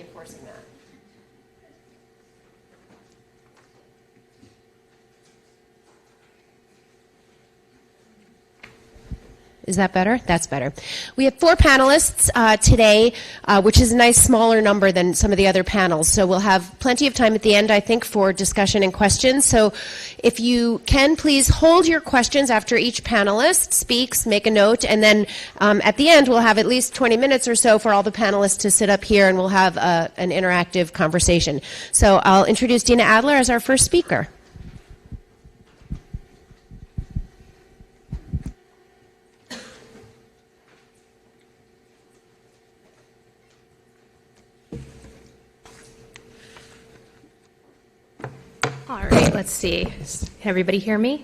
reinforcing that. Is that better? That's better. We have 4 panelists today, which is a nice smaller number than some of the other panels. So we'll have plenty of time at the end, I think, for discussion and questions. So if you can, please hold your questions after each panelist speaks, make a note, and then at the end we'll have at least 20 minutes or so for all the panelists to sit up here and we'll have an interactive conversation. So I'll introduce Dina Adler as our first speaker. All right, let's see. Can everybody hear me?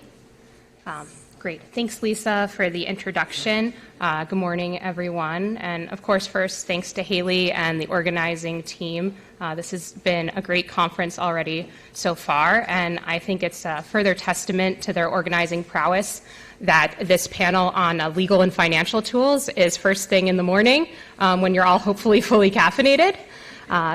Great. Thanks, Lisa, for the introduction. Good morning, everyone. And of course, first, thanks to Haley and the organizing team. This has been a great conference already so far, and I think it's a further testament to their organizing prowess that this panel on legal and financial tools is first thing in the morning when you're all hopefully fully caffeinated.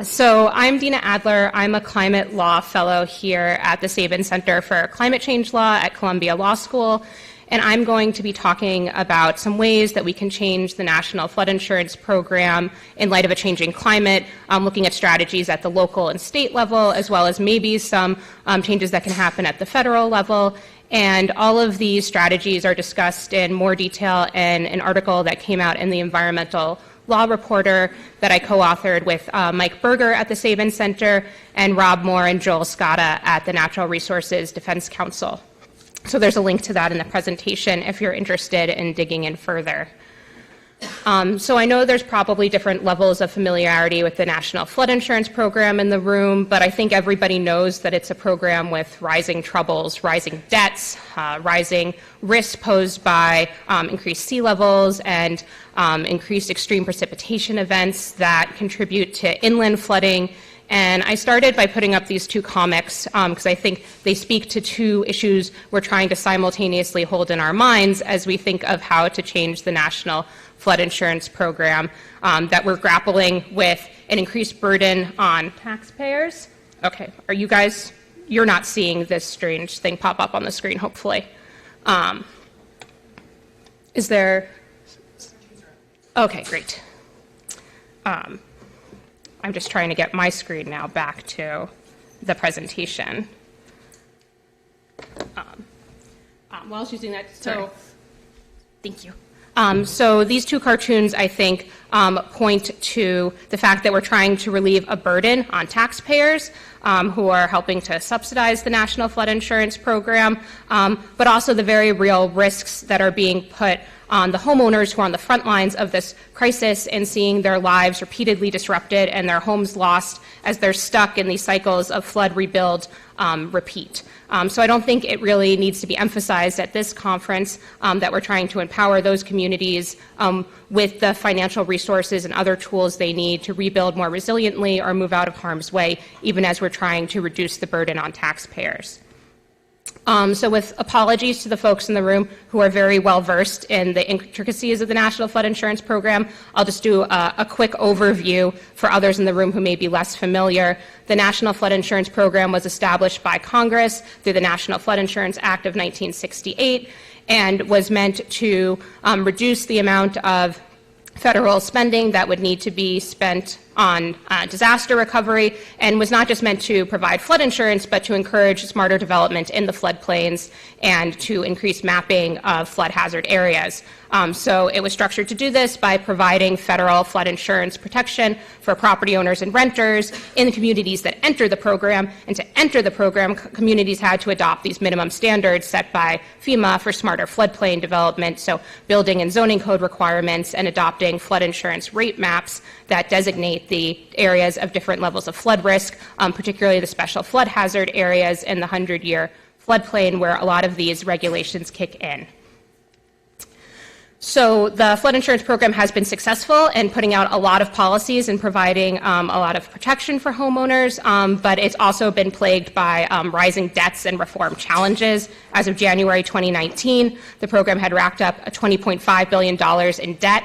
So I'm Dina Adler. I'm a climate law fellow here at the Sabin Center for Climate Change Law at Columbia Law School, and I'm going to be talking about some ways that we can change the National Flood Insurance Program in light of a changing climate, looking at strategies at the local and state level, as well as maybe some changes that can happen at the federal level. And all of these strategies are discussed in more detail in an article that came out in the Environmental Law Reporter that I co-authored with Mike Berger at the Sabin Center and Rob Moore and Joel Scotta at the Natural Resources Defense Council. So there's a link to that in the presentation if you're interested in digging in further. So I know there's probably different levels of familiarity with the National Flood Insurance Program in the room, but I think everybody knows that it's a program with rising troubles, rising debts, rising risks posed by increased sea levels and increased extreme precipitation events that contribute to inland flooding. And I started by putting up these 2 comics because I think they speak to 2 issues we're trying to simultaneously hold in our minds as we think of how to change the National Flood Insurance Program, that we're grappling with an increased burden on taxpayers. Okay, are you guys, you're not seeing this strange thing pop up on the screen, hopefully. Is there, okay, great. I'm just trying to get my screen now back to the presentation. While I was using that, so thank you. So these 2 cartoons, I think, point to the fact that we're trying to relieve a burden on taxpayers who are helping to subsidize the National Flood Insurance Program, but also the very real risks that are being put on the homeowners who are on the front lines of this crisis and seeing their lives repeatedly disrupted and their homes lost as they're stuck in these cycles of flood, rebuild, repeat. So I don't think it really needs to be emphasized at this conference that we're trying to empower those communities with the financial resources and other tools they need to rebuild more resiliently or move out of harm's way, even as we're trying to reduce the burden on taxpayers. So with apologies to the folks in the room who are very well versed in the intricacies of the National Flood Insurance Program, I'll just do a quick overview for others in the room who may be less familiar. The National Flood Insurance Program was established by Congress through the National Flood Insurance Act of 1968 and was meant to reduce the amount of federal spending that would need to be spent on disaster recovery, and was not just meant to provide flood insurance, but to encourage smarter development in the floodplains and to increase mapping of flood hazard areas. So it was structured to do this by providing federal flood insurance protection for property owners and renters in the communities that enter the program. And to enter the program, communities had to adopt these minimum standards set by FEMA for smarter floodplain development, so building and zoning code requirements and adopting flood insurance rate maps that designate the areas of different levels of flood risk, particularly the special flood hazard areas in the 100-year floodplain where a lot of these regulations kick in. So the flood insurance program has been successful in putting out a lot of policies and providing a lot of protection for homeowners, but it's also been plagued by rising debts and reform challenges. As of January 2019, the program had racked up $20.5 billion in debt,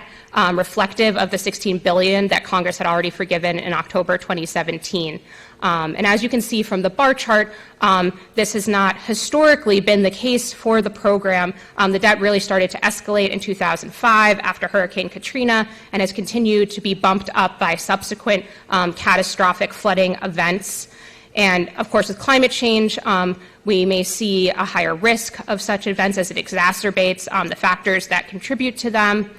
reflective of the $16 billion that Congress had already forgiven in October 2017. And as you can see from the bar chart, this has not historically been the case for the program. The debt really started to escalate in 2005 after Hurricane Katrina and has continued to be bumped up by subsequent catastrophic flooding events. And of course, with climate change, we may see a higher risk of such events as it exacerbates the factors that contribute to them.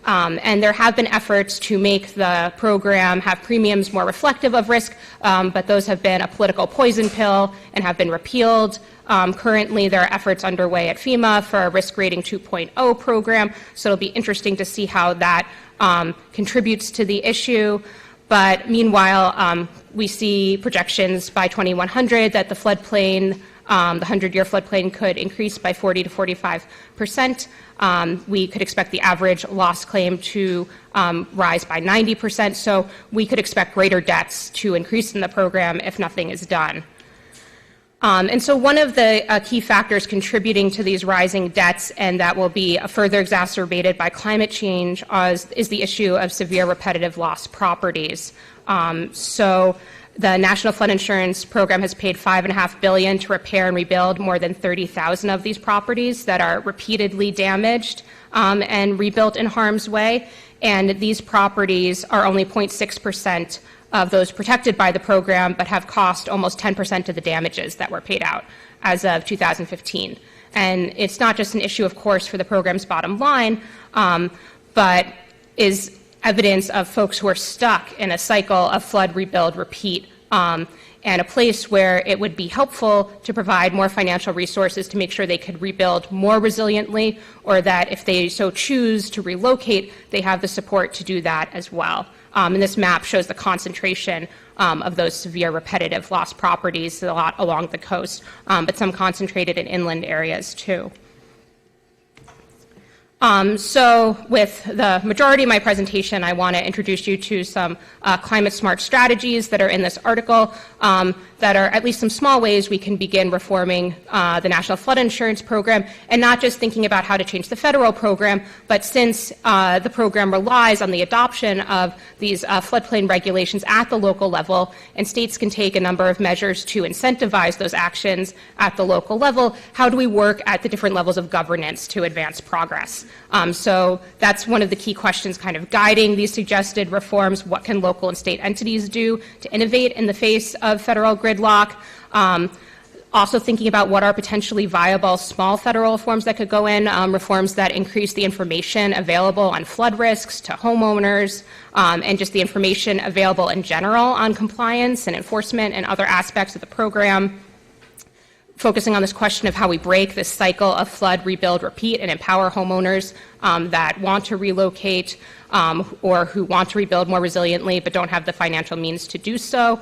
And there have been efforts to make the program have premiums more reflective of risk, but those have been a political poison pill and have been repealed. Currently, there are efforts underway at FEMA for a risk rating 2.0 program, so it'll be interesting to see how that contributes to the issue. But meanwhile, we see projections by 2100 that the floodplain, the 100-year floodplain could increase by 40 to 45%. We could expect the average loss claim to rise by 90%, so we could expect greater debts to increase in the program if nothing is done. And so one of the key factors contributing to these rising debts, and that will be further exacerbated by climate change, is the issue of severe repetitive loss properties. So the National Flood Insurance Program has paid $5.5 billion to repair and rebuild more than 30,000 of these properties that are repeatedly damaged and rebuilt in harm's way. And these properties are only 0.6% of those protected by the program, but have cost almost 10% of the damages that were paid out as of 2015. And it's not just an issue, of course, for the program's bottom line, but is evidence of folks who are stuck in a cycle of flood, rebuild, repeat, and a place where it would be helpful to provide more financial resources to make sure they could rebuild more resiliently, or that if they so choose to relocate, they have the support to do that as well. And this map shows the concentration of those severe repetitive loss properties, a lot along the coast, but some concentrated in inland areas too. So with the majority of my presentation, I want to introduce you to some climate smart strategies that are in this article that are at least some small ways we can begin reforming the National Flood Insurance Program, and not just thinking about how to change the federal program, but since the program relies on the adoption of these floodplain regulations at the local level, and states can take a number of measures to incentivize those actions at the local level, how do we work at the different levels of governance to advance progress? So that's one of the key questions kind of guiding these suggested reforms. What can local and state entities do to innovate in the face of federal gridlock? Also thinking about what are potentially viable small federal reforms that could go in, reforms that increase the information available on flood risks to homeowners, and just the information available in general on compliance and enforcement and other aspects of the program. Focusing on this question of how we break this cycle of flood, rebuild, repeat, and empower homeowners that want to relocate or who want to rebuild more resiliently but don't have the financial means to do so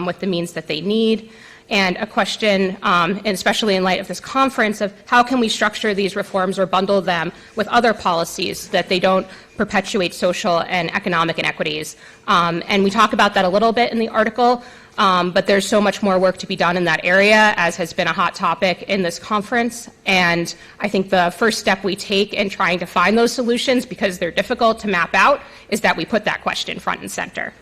with the means that they need. And a question, and especially in light of this conference, of how can we structure these reforms or bundle them with other policies that they don't perpetuate social and economic inequities. And we talk about that a little bit in the article, but there's so much more work to be done in that area, as has been a hot topic in this conference. And I think the first step we take in trying to find those solutions, because they're difficult to map out, is that we put that question front and center.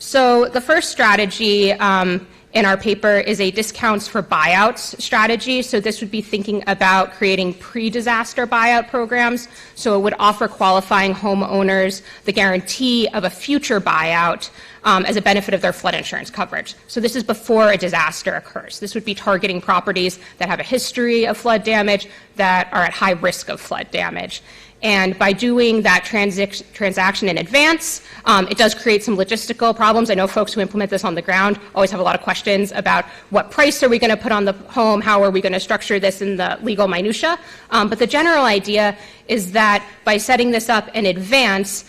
So the first strategy in our paper is a discounts for buyouts strategy. So this would be thinking about creating pre-disaster buyout programs. So it would offer qualifying homeowners the guarantee of a future buyout as a benefit of their flood insurance coverage. So this is before a disaster occurs. This would be targeting properties that have a history of flood damage, that are at high risk of flood damage. And by doing that transaction in advance, it does create some logistical problems. I know folks who implement this on the ground always have a lot of questions about what price are we going to put on the home, how are we going to structure this in the legal minutia. But the general idea is that by setting this up in advance,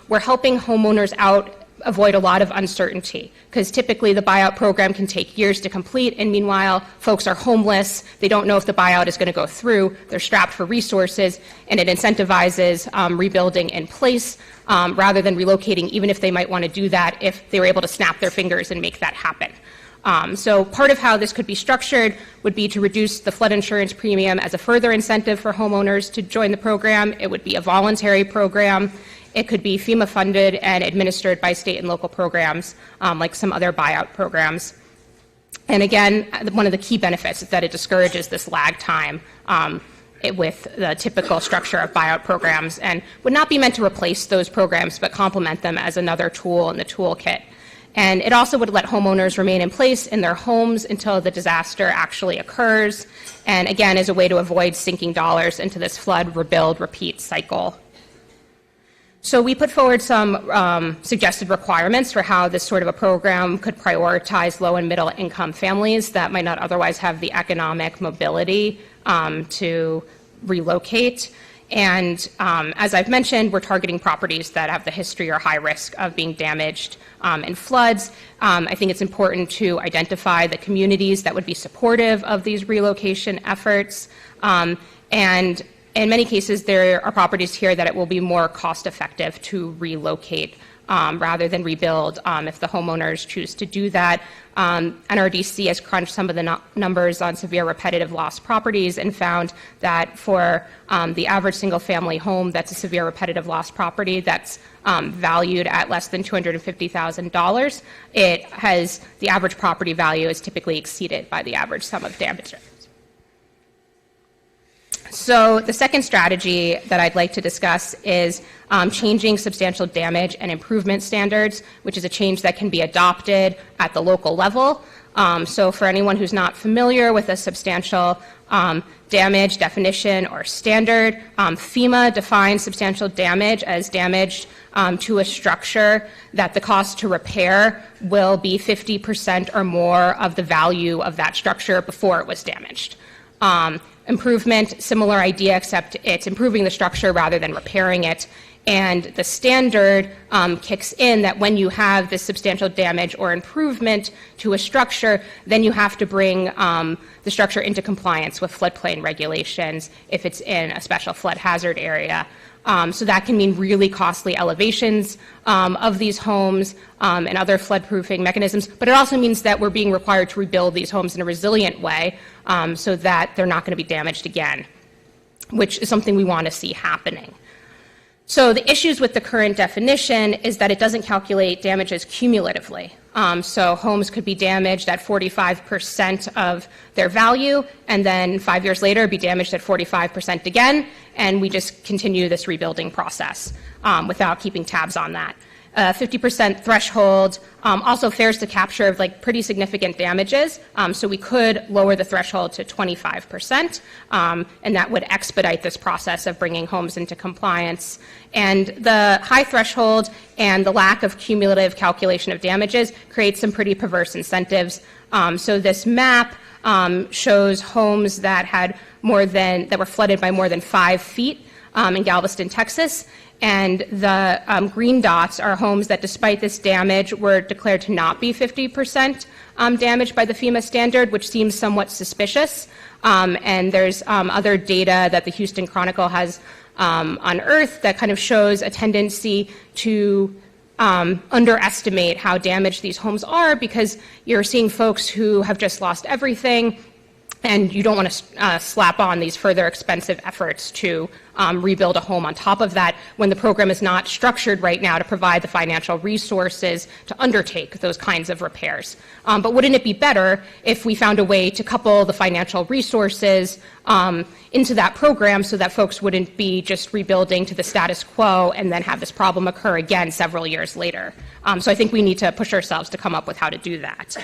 we're helping homeowners out avoid a lot of uncertainty, because typically the buyout program can take years to complete, and meanwhile folks are homeless, they don't know if the buyout is going to go through, they're strapped for resources, and it incentivizes rebuilding in place rather than relocating, even if they might want to do that if they were able to snap their fingers and make that happen. So part of how this could be structured would be to reduce the flood insurance premium as a further incentive for homeowners to join the program. It would be a voluntary program. It could be FEMA funded and administered by state and local programs, like some other buyout programs. And again, one of the key benefits is that it discourages this lag time with the typical structure of buyout programs, and would not be meant to replace those programs, but complement them as another tool in the toolkit. And it also would let homeowners remain in place in their homes until the disaster actually occurs, and again, is a way to avoid sinking dollars into this flood, rebuild, repeat cycle. So we put forward some suggested requirements for how this sort of a program could prioritize low and middle income families that might not otherwise have the economic mobility to relocate. And as I've mentioned, we're targeting properties that have the history or high risk of being damaged in floods. I think it's important to identify the communities that would be supportive of these relocation efforts. And in many cases, there are properties here that it will be more cost effective to relocate rather than rebuild if the homeowners choose to do that. NRDC has crunched some of the numbers on severe repetitive loss properties and found that for the average single family home that's a severe repetitive loss property that's valued at less than $250,000, the average property value is typically exceeded by the average sum of damages. So the second strategy that I'd like to discuss is changing substantial damage and improvement standards, which is a change that can be adopted at the local level. So for anyone who's not familiar with a substantial damage definition or standard, FEMA defines substantial damage as damage to a structure that the cost to repair will be 50% or more of the value of that structure before it was damaged. Improvement, similar idea, except it's improving the structure rather than repairing it. And the standard kicks in that when you have this substantial damage or improvement to a structure, then you have to bring the structure into compliance with floodplain regulations if it's in a special flood hazard area. So that can mean really costly elevations of these homes and other floodproofing mechanisms, but it also means that we're being required to rebuild these homes in a resilient way so that they're not going to be damaged again, which is something we want to see happening. So the issues with the current definition is that it doesn't calculate damages cumulatively. So homes could be damaged at 45% of their value, and then 5 years later be damaged at 45% again, and we just continue this rebuilding process without keeping tabs on that. 50% threshold also fails to capture pretty significant damages, so we could lower the threshold to 25%, and that would expedite this process of bringing homes into compliance. And the high threshold and the lack of cumulative calculation of damages creates some pretty perverse incentives. So this map shows homes that were flooded by more than 5 feet in Galveston, Texas. And the green dots are homes that, despite this damage, were declared to not be 50% damaged by the FEMA standard, which seems somewhat suspicious. And there's other data that the Houston Chronicle has unearthed that kind of shows a tendency to underestimate how damaged these homes are, because you're seeing folks who have just lost everything, and you don't want to slap on these further expensive efforts to rebuild a home on top of that when the program is not structured right now to provide the financial resources to undertake those kinds of repairs. But wouldn't it be better if we found a way to couple the financial resources into that program so that folks wouldn't be just rebuilding to the status quo and then have this problem occur again several years later? So I think we need to push ourselves to come up with how to do that.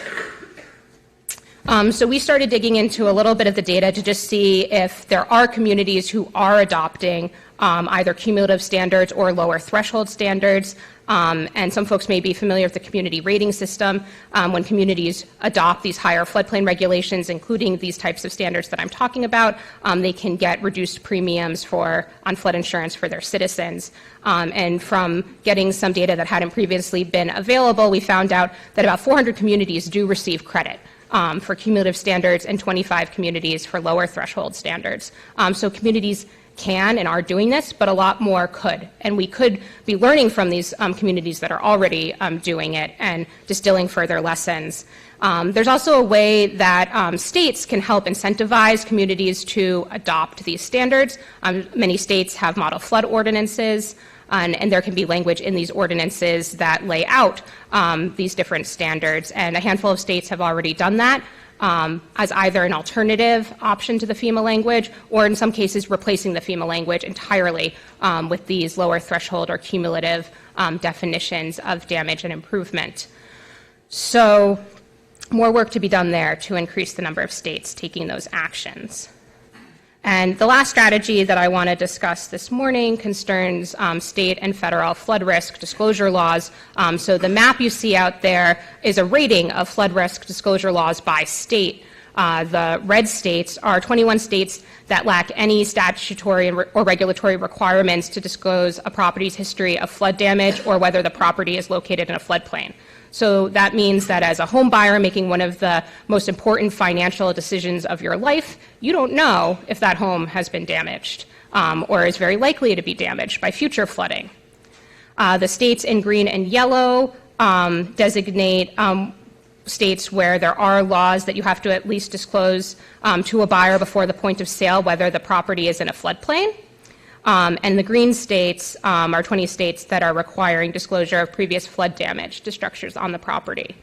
So we started digging into a little bit of the data to just see if there are communities who are adopting either cumulative standards or lower threshold standards. And some folks may be familiar with the community rating system. When communities adopt these higher floodplain regulations, including these types of standards that I'm talking about, they can get reduced premiums on flood insurance for their citizens. And from getting some data that hadn't previously been available, we found out that about 400 communities do receive credit for cumulative standards and 25 communities for lower threshold standards. So communities can and are doing this, but a lot more could. And we could be learning from these communities that are already doing it and distilling further lessons. There's also a way that states can help incentivize communities to adopt these standards. Many states have model flood ordinances, and there can be language in these ordinances that lay out these different standards. And a handful of states have already done that as either an alternative option to the FEMA language, or in some cases replacing the FEMA language entirely with these lower threshold or cumulative definitions of damage and improvement. So more work to be done there to increase the number of states taking those actions. And the last strategy that I want to discuss this morning concerns state and federal flood risk disclosure laws. So the map you see out there is a rating of flood risk disclosure laws by state. The red states are 21 states that lack any statutory or regulatory requirements to disclose a property's history of flood damage or whether the property is located in a floodplain. So that means that as a home buyer making one of the most important financial decisions of your life, you don't know if that home has been damaged or is very likely to be damaged by future flooding. The states in green and yellow designate states where there are laws that you have to at least disclose to a buyer before the point of sale whether the property is in a floodplain. And the green states are 20 states that are requiring disclosure of previous flood damage to structures on the property.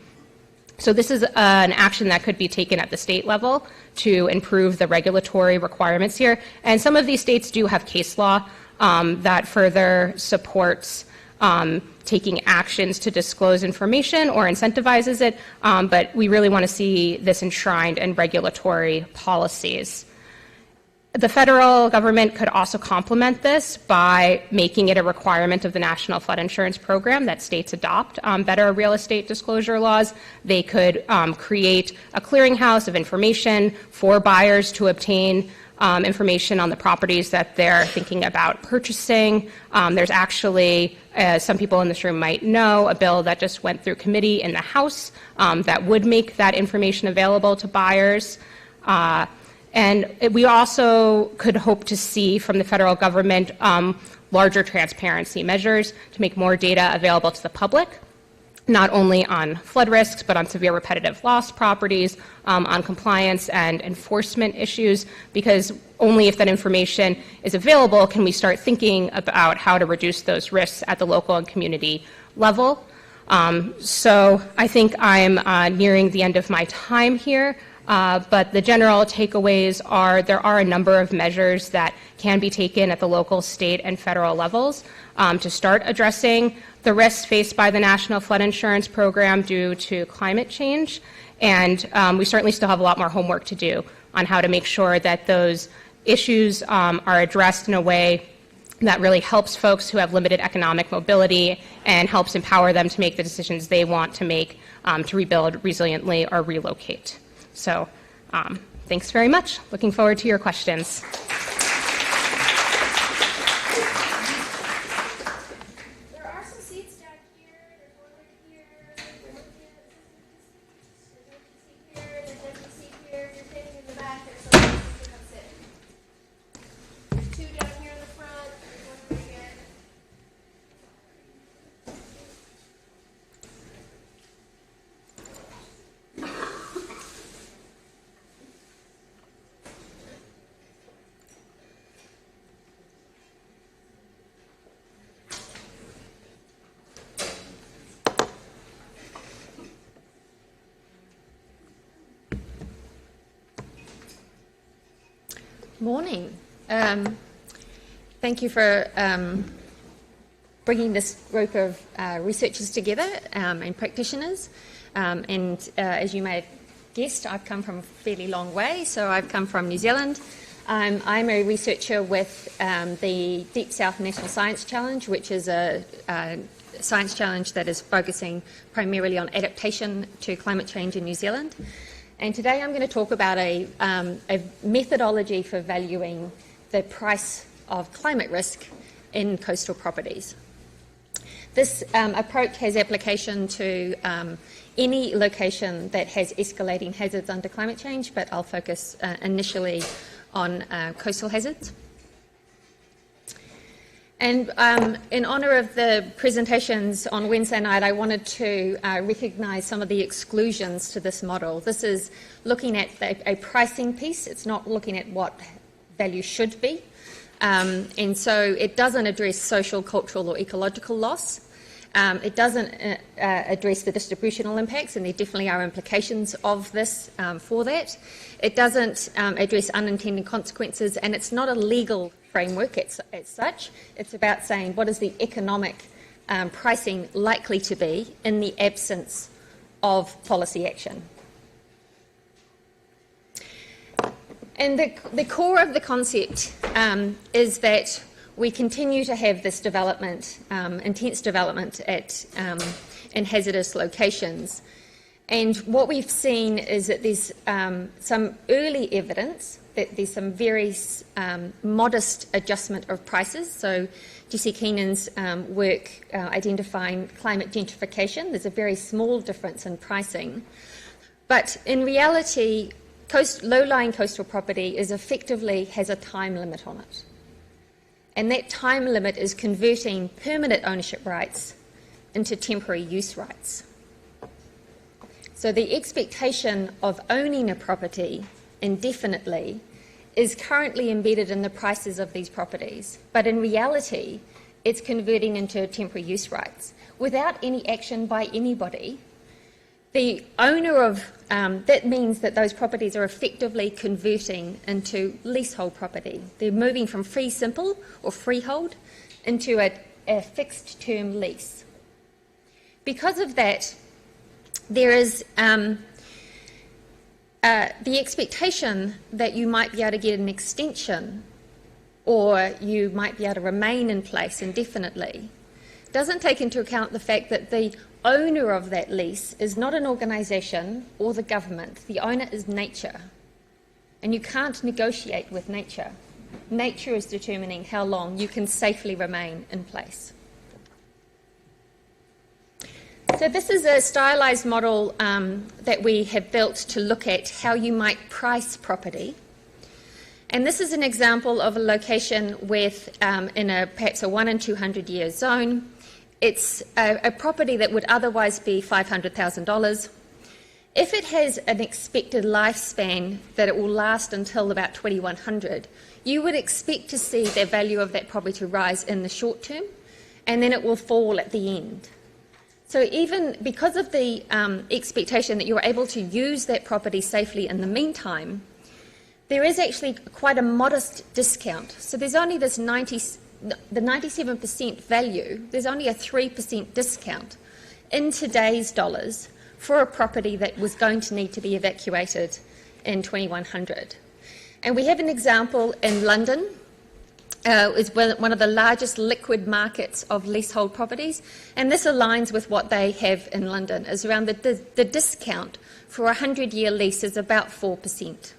So this is an action that could be taken at the state level to improve the regulatory requirements here. And some of these states do have case law that further supports taking actions to disclose information or incentivizes it, but we really want to see this enshrined in regulatory policies. The federal government could also complement this by making it a requirement of the National Flood Insurance Program that states adopt better real estate disclosure laws. They could create a clearinghouse of information for buyers to obtain information on the properties that they're thinking about purchasing. There's actually, as some people in this room might know, a bill that just went through committee in the House that would make that information available to buyers. And we also could hope to see from the federal government larger transparency measures to make more data available to the public, not only on flood risks, but on severe repetitive loss properties, on compliance and enforcement issues, because only if that information is available can we start thinking about how to reduce those risks at the local and community level. So I think I'm nearing the end of my time here. But the general takeaways are there are a number of measures that can be taken at the local, state, and federal levels to start addressing the risks faced by the National Flood Insurance Program due to climate change. And we certainly still have a lot more homework to do on how to make sure that those issues are addressed in a way that really helps folks who have limited economic mobility and helps empower them to make the decisions they want to make to rebuild resiliently or relocate. So thanks very much. Looking forward to your questions. There are some seats down here. There's one right here. There's an empty seat here. If you're sitting in the back, there's someone who can come sit. There's two down here in the front. There's one right here. Morning. Thank you for bringing this group of researchers together and practitioners. As you may have guessed, I've come from a fairly long way, so I've come from New Zealand. I'm a researcher with the Deep South National Science Challenge, which is a science challenge that is focusing primarily on adaptation to climate change in New Zealand. And today I'm going to talk about a methodology for valuing the price of climate risk in coastal properties. This approach has application to any location that has escalating hazards under climate change, but I'll focus initially on coastal hazards. And in honour of the presentations on Wednesday night, I wanted to recognise some of the exclusions to this model. This is looking at a pricing piece. It's not looking at what value should be. And so it doesn't address social, cultural or ecological loss. It doesn't address the distributional impacts, and there definitely are implications of this for that. It doesn't address unintended consequences, and it's not a legal framework as such. It's about saying what is the economic pricing likely to be in the absence of policy action. And the core of the concept is that we continue to have this development, intense development in hazardous locations. And what we've seen is that there's some early evidence that there's some very modest adjustment of prices. So Jesse Keenan's work identifying climate gentrification, there's a very small difference in pricing. But in reality, low-lying coastal property is effectively has a time limit on it. And that time limit is converting permanent ownership rights into temporary use rights. So the expectation of owning a property indefinitely is currently embedded in the prices of these properties, but in reality, it's converting into temporary use rights without any action by anybody. The owner of that means that those properties are effectively converting into leasehold property. They're moving from fee simple or freehold into a fixed term lease. Because of that, there is the expectation that you might be able to get an extension or you might be able to remain in place indefinitely doesn't take into account the fact that the owner of that lease is not an organisation or the government. The owner is nature, and you can't negotiate with nature. Nature is determining how long you can safely remain in place. So this is a stylised model that we have built to look at how you might price property. And this is an example of a location with, in perhaps a 1 in 200 year zone. It's a property that would otherwise be $500,000. If it has an expected lifespan that it will last until about 2100, you would expect to see the value of that property to rise in the short term, and then it will fall at the end. So even because of the expectation that you're able to use that property safely in the meantime, there is actually quite a modest discount. So there's only this the 97% value, there's only a 3% discount in today's dollars for a property that was going to need to be evacuated in 2100. And we have an example in London. Is one of the largest liquid markets of leasehold properties, and this aligns with what they have in London, is around the discount for a 100-year lease is about 4%.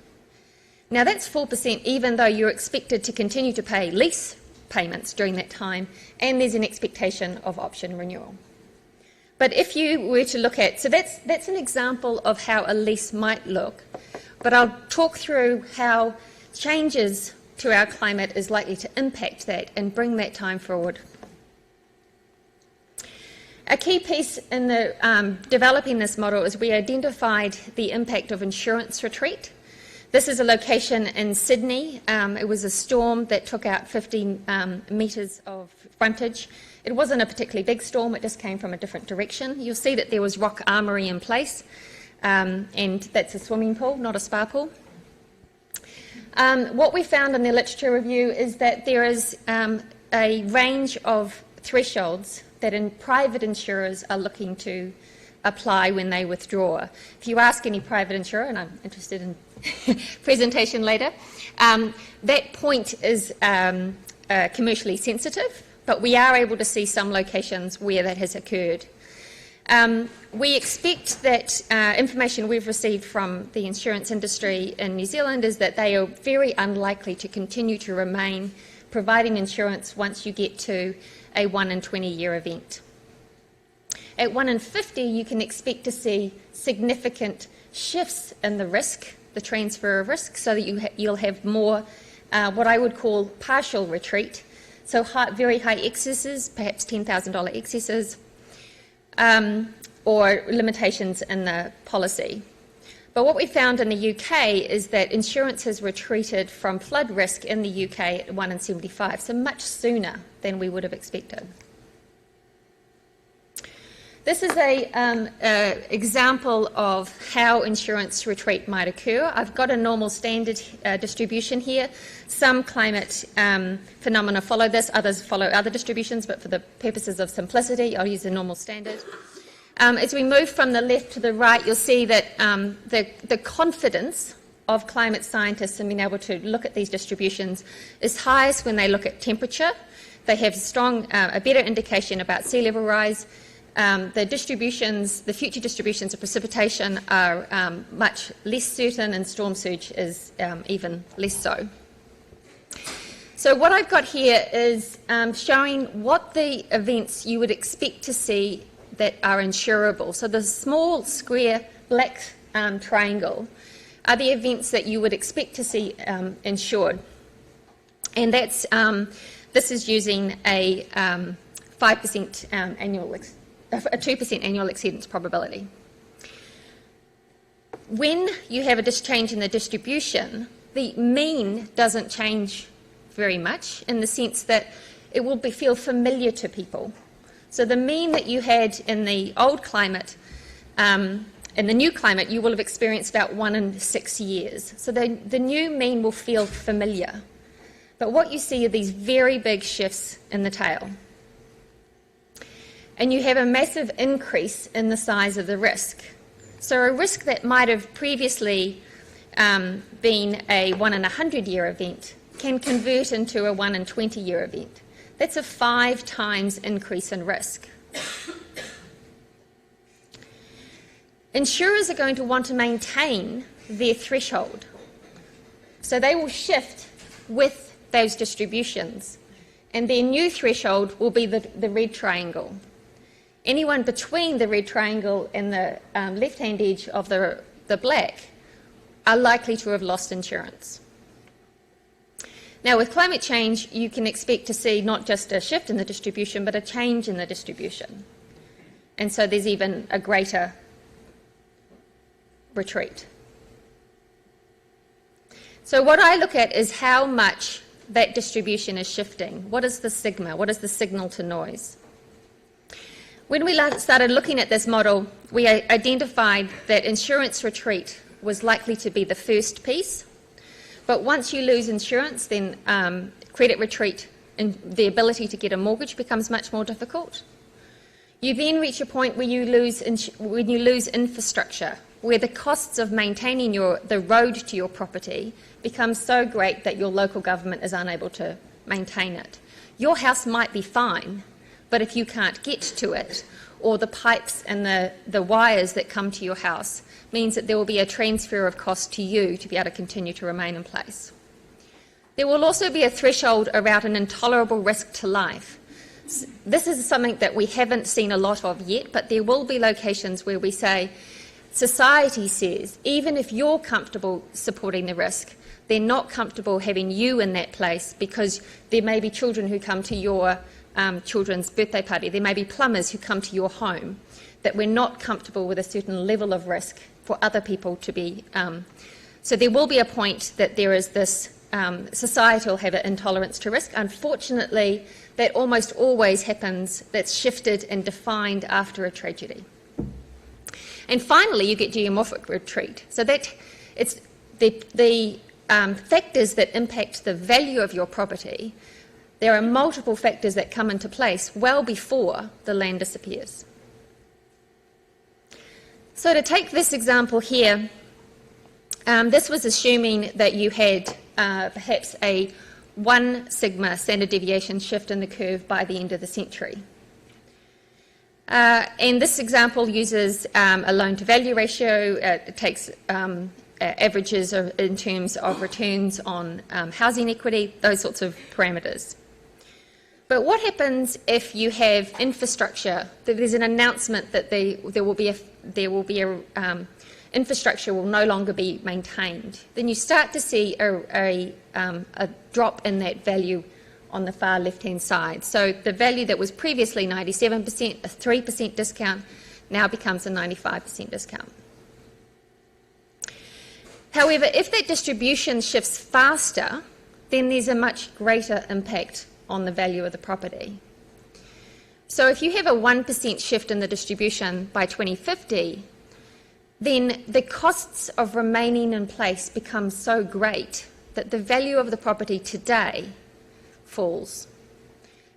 Now that's 4% even though you're expected to continue to pay lease payments during that time, and there's an expectation of option renewal. But if you were to look at, so that's an example of how a lease might look, but I'll talk through how changes to our climate is likely to impact that and bring that time forward. A key piece in the developing this model is we identified the impact of insurance retreat. This is a location in Sydney. It was a storm that took out 50 metres of frontage. It wasn't a particularly big storm, it just came from a different direction. You'll see that there was rock armoury in place, and that's a swimming pool, not a spa pool. What we found in the literature review is that there is a range of thresholds that private insurers are looking to apply when they withdraw. If you ask any private insurer, and I'm interested in presentation later, that point is commercially sensitive, but we are able to see some locations where that has occurred. We expect that information we've received from the insurance industry in New Zealand is that they are very unlikely to continue to remain providing insurance once you get to a 1 in 20 year event. At 1 in 50, you can expect to see significant shifts in the risk, the transfer of risk, so that you'll have more what I would call partial retreat. So very high excesses, perhaps $10,000 excesses, or limitations in the policy. But what we found in the UK is that insurance has retreated from flood risk in the UK at 1 in 75, so much sooner than we would have expected. This is an example of how insurance retreat might occur. I've got a normal standard distribution here. Some climate phenomena follow this, others follow other distributions, but for the purposes of simplicity, I'll use the normal standard. As we move from the left to the right, you'll see that the confidence of climate scientists in being able to look at these distributions is highest when they look at temperature. They have a better indication about sea level rise. The future distributions of precipitation are much less certain, and storm surge is even less so. So what I've got here is showing what the events you would expect to see that are insurable. So the small square black triangle are the events that you would expect to see insured. And that's, this is using a 5% a 2% annual exceedance probability. When you have a change in the distribution, the mean doesn't change very much in the sense that it will feel familiar to people. So the mean that you had in the old climate, in the new climate, you will have experienced about 1 in 6 years. So the new mean will feel familiar. But what you see are these very big shifts in the tail. And you have a massive increase in the size of the risk. So a risk that might have previously been a 1 in 100-year event can convert into a 1 in 20-year event. That's a 5 times increase in risk. Insurers are going to want to maintain their threshold. So they will shift with those distributions. And their new threshold will be the red triangle. Anyone between the red triangle and the left-hand edge of the black are likely to have lost insurance. Now, with climate change, you can expect to see not just a shift in the distribution, but a change in the distribution. And so there's even a greater retreat. So what I look at is how much that distribution is shifting. What is the sigma? What is the signal to noise? When we started looking at this model, we identified that insurance retreat was likely to be the first piece. But once you lose insurance, then credit retreat and the ability to get a mortgage becomes much more difficult. You then reach a point where you lose infrastructure, where the costs of maintaining the road to your property becomes so great that your local government is unable to maintain it. Your house might be fine, but if you can't get to it, or the pipes and the wires that come to your house, means that there will be a transfer of cost to you to be able to continue to remain in place. There will also be a threshold around an intolerable risk to life. This is something that we haven't seen a lot of yet, but there will be locations where we say, society says, even if you're comfortable supporting the risk, they're not comfortable having you in that place because there may be children who come to your children's birthday party. There may be plumbers who come to your home, that we're not comfortable with a certain level of risk for other people to be. So there will be a point that there is this societal have an intolerance to risk. Unfortunately, that almost always happens, that's shifted and defined after a tragedy. And finally, you get geomorphic retreat. So that it's the factors that impact the value of your property. There are multiple factors that come into place well before the land disappears. So to take this example here, this was assuming that you had perhaps a 1 sigma standard deviation shift in the curve by the end of the century. And this example uses a loan-to-value ratio. It takes averages in terms of returns on housing equity, those sorts of parameters. But what happens if you have infrastructure? There's an announcement that infrastructure will no longer be maintained. Then you start to see a drop in that value on the far left-hand side. So the value that was previously 97%, a 3% discount, now becomes a 95% discount. However, if that distribution shifts faster, then there's a much greater impact on the value of the property. So if you have a 1% shift in the distribution by 2050, then the costs of remaining in place become so great that the value of the property today falls.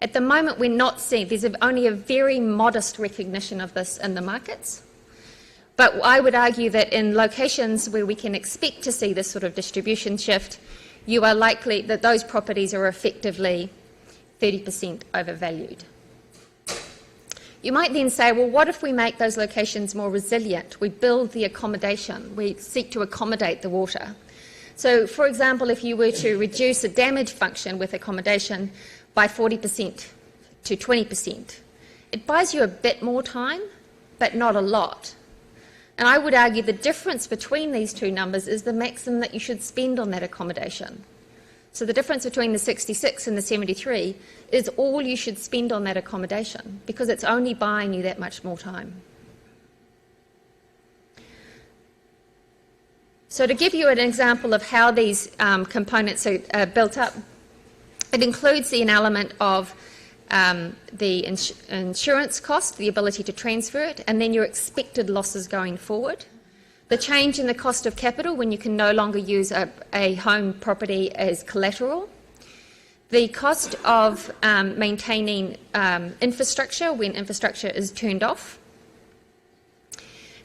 At the moment, we're not seeing, there's only a very modest recognition of this in the markets. But I would argue that in locations where we can expect to see this sort of distribution shift, you are likely that those properties are effectively 30% overvalued. You might then say, well, what if we make those locations more resilient? We build the accommodation, we seek to accommodate the water. So, for example, if you were to reduce a damage function with accommodation by 40% to 20%, it buys you a bit more time, but not a lot. And I would argue the difference between these two numbers is the maximum that you should spend on that accommodation. So the difference between the 66 and the 73 is all you should spend on that accommodation, because it's only buying you that much more time. So to give you an example of how these components are built up, it includes an element of the insurance cost, the ability to transfer it, and then your expected losses going forward. The change in the cost of capital when you can no longer use a home property as collateral. The cost of maintaining infrastructure when infrastructure is turned off.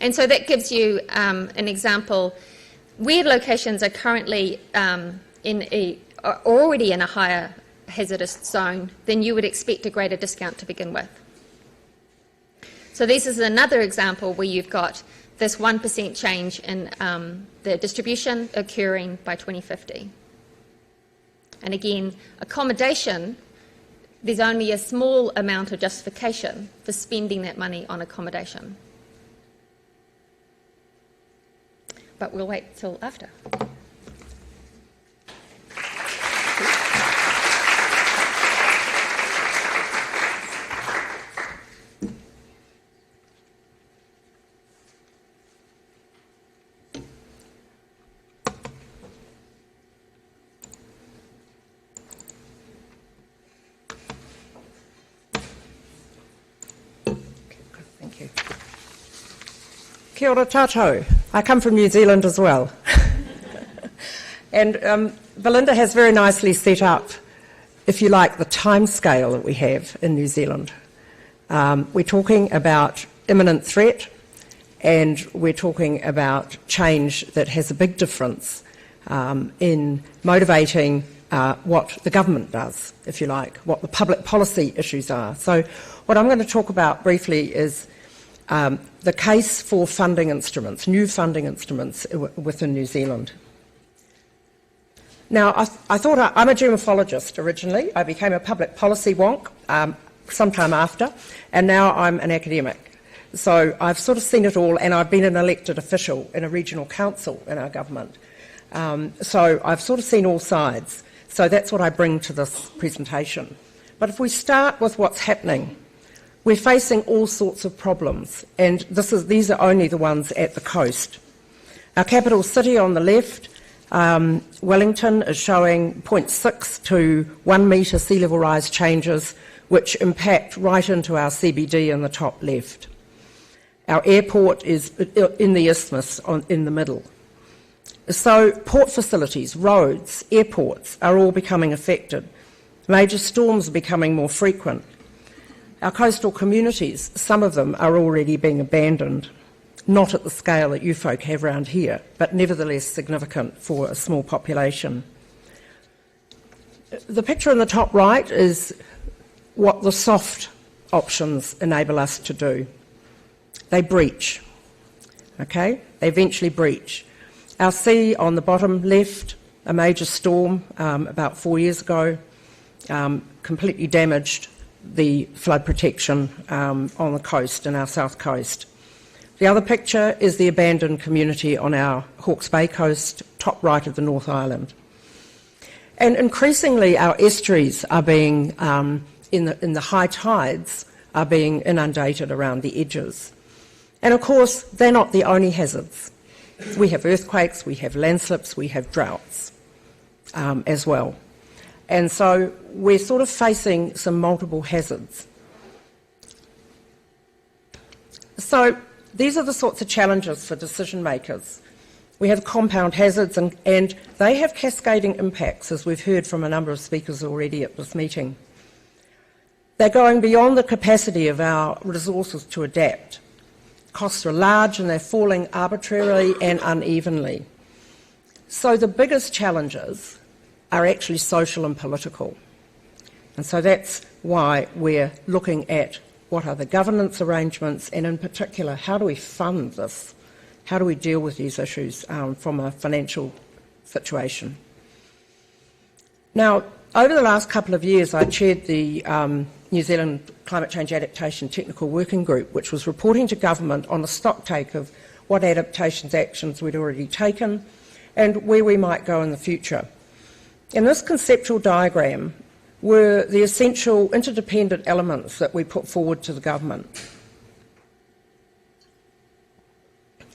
And so that gives you an example where locations are currently are already in a higher hazardous zone, then you would expect a greater discount to begin with. So this is another example where you've got this 1% change in the distribution occurring by 2050. And again, accommodation, there's only a small amount of justification for spending that money on accommodation. But we'll wait till after. Thank you. Kia ora tātou. I come from New Zealand as well. And Belinda has very nicely set up, if you like, the time scale that we have in New Zealand. We're talking about imminent threat, and we're talking about change that has a big difference in motivating what the government does, if you like, what the public policy issues are. So what I'm going to talk about briefly is the case for funding instruments, new funding instruments within New Zealand. Now, I thought I'm a germaphologist originally. I became a public policy wonk sometime after, and now I'm an academic. So I've sort of seen it all, and I've been an elected official in a regional council in our government. So I've sort of seen all sides. So that's what I bring to this presentation. But if we start with what's happening, we're facing all sorts of problems, and these are only the ones at the coast. Our capital city on the left, Wellington, is showing 0.6 to 1 metre sea level rise changes, which impact right into our CBD in the top left. Our airport is in the isthmus in the middle. So port facilities, roads, airports are all becoming affected. Major storms are becoming more frequent. Our coastal communities, some of them are already being abandoned, not at the scale that you folk have around here, but nevertheless significant for a small population. The picture in the top right is what the soft options enable us to do. They breach, okay? They eventually breach. Our sea on the bottom left, a major storm about 4 years ago, completely damaged the flood protection on the coast, in our south coast. The other picture is the abandoned community on our Hawke's Bay coast, top right of the North Island. And increasingly our estuaries are being, in the high tides, are being inundated around the edges. And of course, they're not the only hazards. We have earthquakes, we have landslips, we have droughts as well. And so we're sort of facing some multiple hazards. So these are the sorts of challenges for decision makers. We have compound hazards and they have cascading impacts, as we've heard from a number of speakers already at this meeting. They're going beyond the capacity of our resources to adapt. Costs are large and they're falling arbitrarily and unevenly. So the biggest challenges are actually social and political. And so that's why we're looking at what are the governance arrangements, and in particular, how do we fund this? How do we deal with these issues from a financial situation? Now, over the last couple of years, I chaired the New Zealand Climate Change Adaptation Technical Working Group, which was reporting to government on the stocktake of what adaptations actions we'd already taken and where we might go in the future. In this conceptual diagram were the essential interdependent elements that we put forward to the government.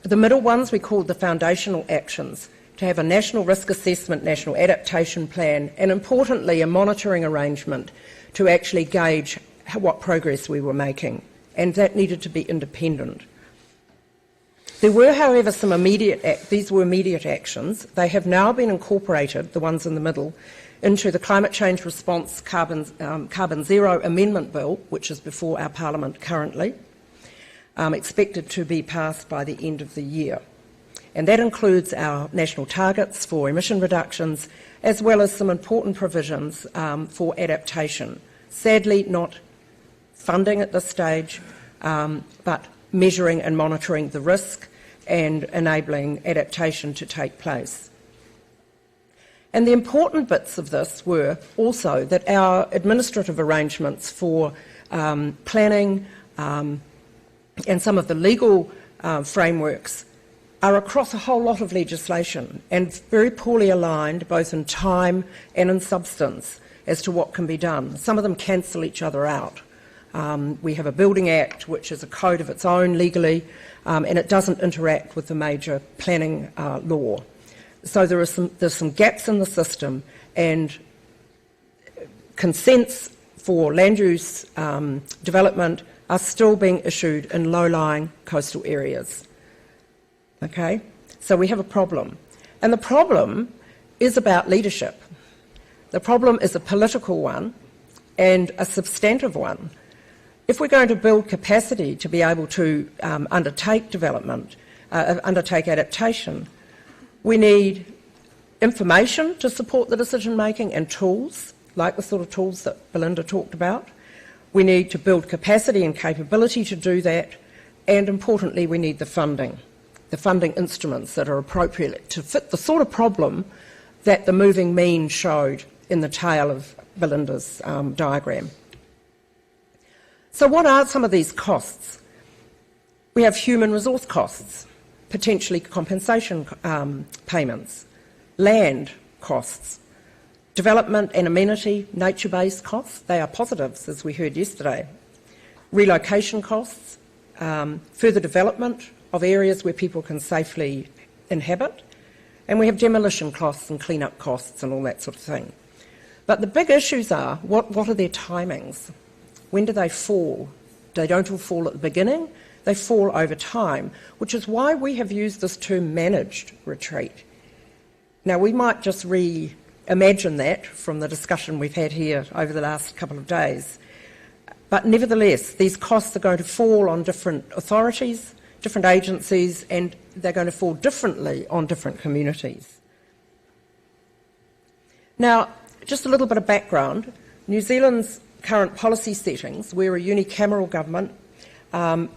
The middle ones we called the foundational actions, to have a national risk assessment, national adaptation plan, and importantly a monitoring arrangement to actually gauge what progress we were making, and that needed to be independent. There were, however, some immediate actions. They have now been incorporated, the ones in the middle, into the Climate Change Response Carbon Zero Amendment Bill, which is before our Parliament currently, expected to be passed by the end of the year. And that includes our national targets for emission reductions, as well as some important provisions for adaptation. Sadly, not funding at this stage, but measuring and monitoring the risk and enabling adaptation to take place. And the important bits of this were also that our administrative arrangements for planning and some of the legal frameworks are across a whole lot of legislation and very poorly aligned both in time and in substance as to what can be done. Some of them cancel each other out. We have a Building Act which is a code of its own legally and it doesn't interact with the major planning law. So there's some gaps in the system, and consents for land use development are still being issued in low-lying coastal areas. Okay? So we have a problem. And the problem is about leadership. The problem is a political one and a substantive one. If we're going to build capacity to be able to undertake development, undertake adaptation, we need information to support the decision-making and tools, like the sort of tools that Belinda talked about. We need to build capacity and capability to do that, and importantly, we need the funding instruments that are appropriate to fit the sort of problem that the moving mean showed in the tail of Belinda's diagram. So what are some of these costs? We have human resource costs, potentially compensation payments, land costs, development and amenity, nature-based costs, they are positives as we heard yesterday, relocation costs, further development of areas where people can safely inhabit, and we have demolition costs and clean-up costs and all that sort of thing. But the big issues are, what are their timings? When do they fall? They don't all fall at the beginning, they fall over time, which is why we have used this term managed retreat. Now, we might just reimagine that from the discussion we've had here over the last couple of days, but nevertheless, these costs are going to fall on different authorities, different agencies, and they're going to fall differently on different communities. Now, just a little bit of background. New Zealand's current policy settings, we're a unicameral government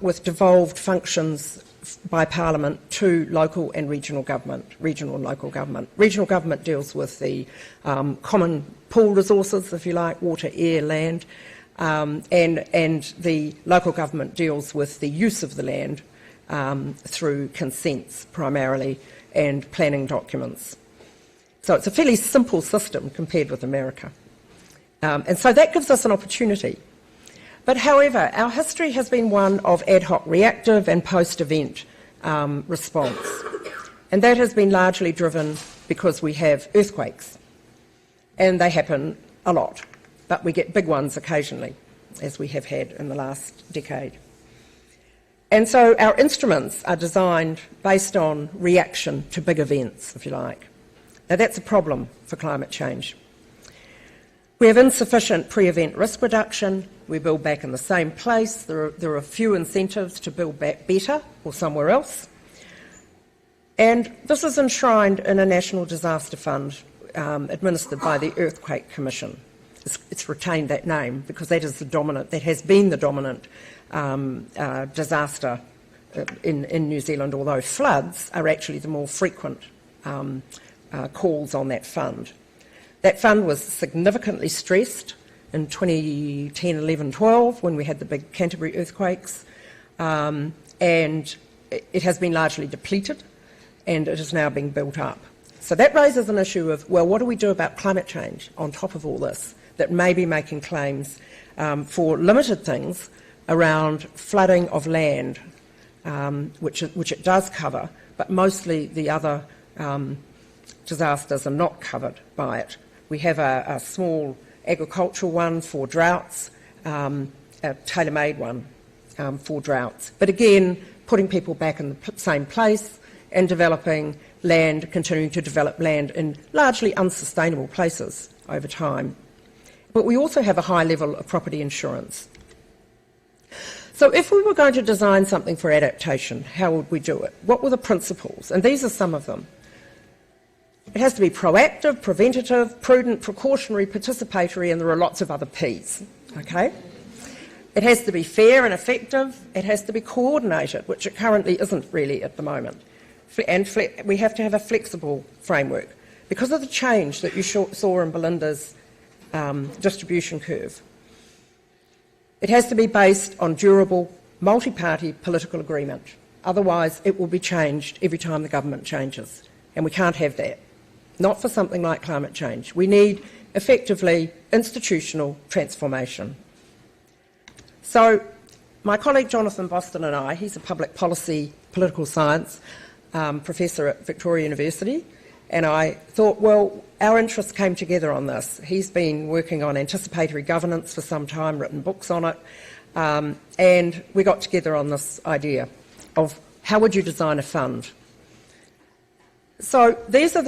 with devolved functions by Parliament to local and regional government, regional and local government. Regional government deals with the common pool resources, if you like, water, air, land, and the local government deals with the use of the land through consents primarily and planning documents. So it's a fairly simple system compared with America. And so that gives us an opportunity. But however, our history has been one of ad hoc reactive and post-event response. And that has been largely driven because we have earthquakes. And they happen a lot, but we get big ones occasionally, as we have had in the last decade. And so our instruments are designed based on reaction to big events, if you like. Now that's a problem for climate change. We have insufficient pre-event risk reduction. We build back in the same place. There are few incentives to build back better or somewhere else. And this is enshrined in a National Disaster Fund administered by the Earthquake Commission. It's retained that name because that has been the dominant disaster in New Zealand, although floods are actually the more frequent calls on that fund. That fund was significantly stressed in 2010, 11, 12 when we had the big Canterbury earthquakes, and it has been largely depleted and it is now being built up. So that raises an issue of, well, what do we do about climate change on top of all this that may be making claims for limited things around flooding of land, which it does cover, but mostly the other disasters are not covered by it. We have a small agricultural one for droughts, a tailor-made one for droughts. But again, putting people back in the same place and developing land, continuing to develop land in largely unsustainable places over time. But we also have a high level of property insurance. So if we were going to design something for adaptation, how would we do it? What were the principles? And these are some of them. It has to be proactive, preventative, prudent, precautionary, participatory, and there are lots of other Ps, okay? It has to be fair and effective. It has to be coordinated, which it currently isn't really at the moment. And we have to have a flexible framework. Because of the change that you saw in Belinda's distribution curve, it has to be based on durable, multi-party political agreement. Otherwise, it will be changed every time the government changes. And we can't have that. Not for something like climate change. We need, effectively, institutional transformation. So, my colleague Jonathan Boston and I, he's a public policy, political science professor at Victoria University, and I thought, well, our interests came together on this. He's been working on anticipatory governance for some time, written books on it, and we got together on this idea of how would you design a fund. So these are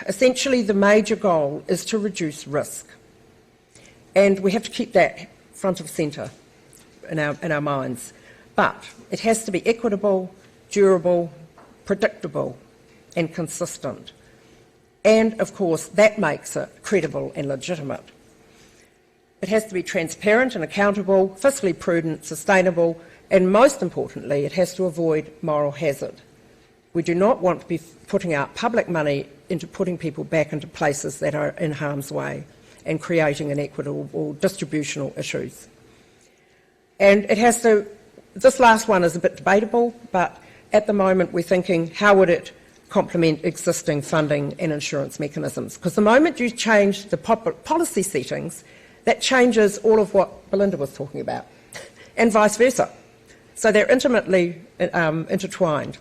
essentially the major goal is to reduce risk. And we have to keep that front of centre in our minds. But it has to be equitable, durable, predictable and consistent. And, of course, that makes it credible and legitimate. It has to be transparent and accountable, fiscally prudent, sustainable, and most importantly, it has to avoid moral hazard. We do not want to be putting out public money into putting people back into places that are in harm's way and creating inequitable distributional issues. And it has to, this last one is a bit debatable, but at the moment we're thinking, how would it complement existing funding and insurance mechanisms? Because the moment you change the policy settings, that changes all of what Belinda was talking about, and vice versa. So they're intimately intertwined.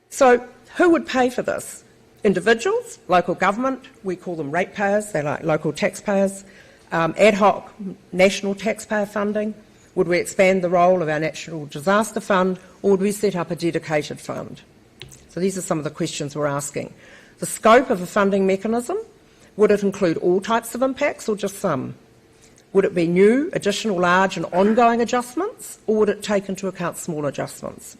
So who would pay for this? Individuals, local government, we call them ratepayers, they're like local taxpayers, ad hoc national taxpayer funding. Would we expand the role of our National Disaster Fund, or would we set up a dedicated fund? So these are some of the questions we're asking. The scope of a funding mechanism, would it include all types of impacts or just some? Would it be new, additional, large and ongoing adjustments, or would it take into account small adjustments?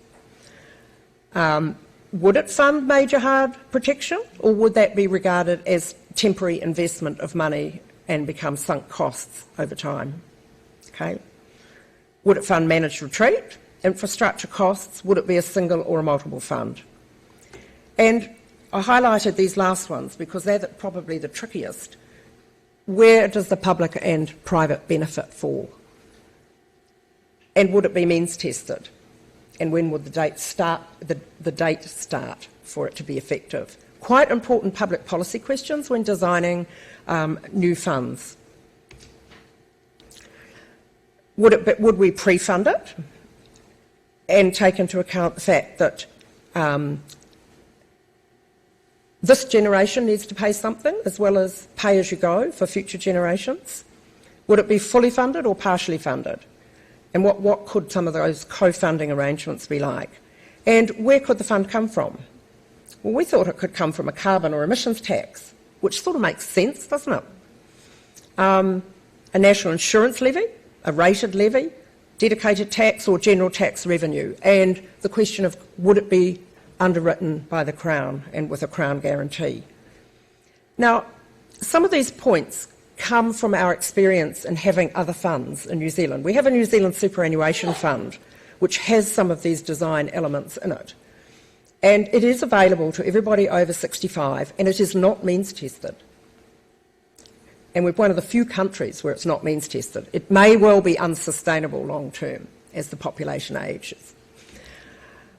Would it fund major hard protection, or would that be regarded as temporary investment of money and become sunk costs over time? Okay. Would it fund managed retreat, infrastructure costs? Would it be a single or a multiple fund? And I highlighted these last ones because they're probably the trickiest. Where does the public and private benefit fall? And would it be means tested? And when would the date start for it to be effective? quite important public policy questions when designing new funds. Would we pre-fund it and take into account the fact that this generation needs to pay something as well as pay as you go for future generations? Would it be fully funded or partially funded? And what could some of those co-funding arrangements be like? And where could the fund come from? Well, we thought it could come from a carbon or emissions tax, which sort of makes sense, doesn't it? A national insurance levy, a rated levy, dedicated tax or general tax revenue, and the question of would it be underwritten by the Crown and with a Crown guarantee. Now, some of these points come from our experience in having other funds in New Zealand. We have a New Zealand superannuation fund which has some of these design elements in it. And it is available to everybody over 65, and it is not means tested. And we're one of the few countries where it's not means tested. It may well be unsustainable long term as the population ages.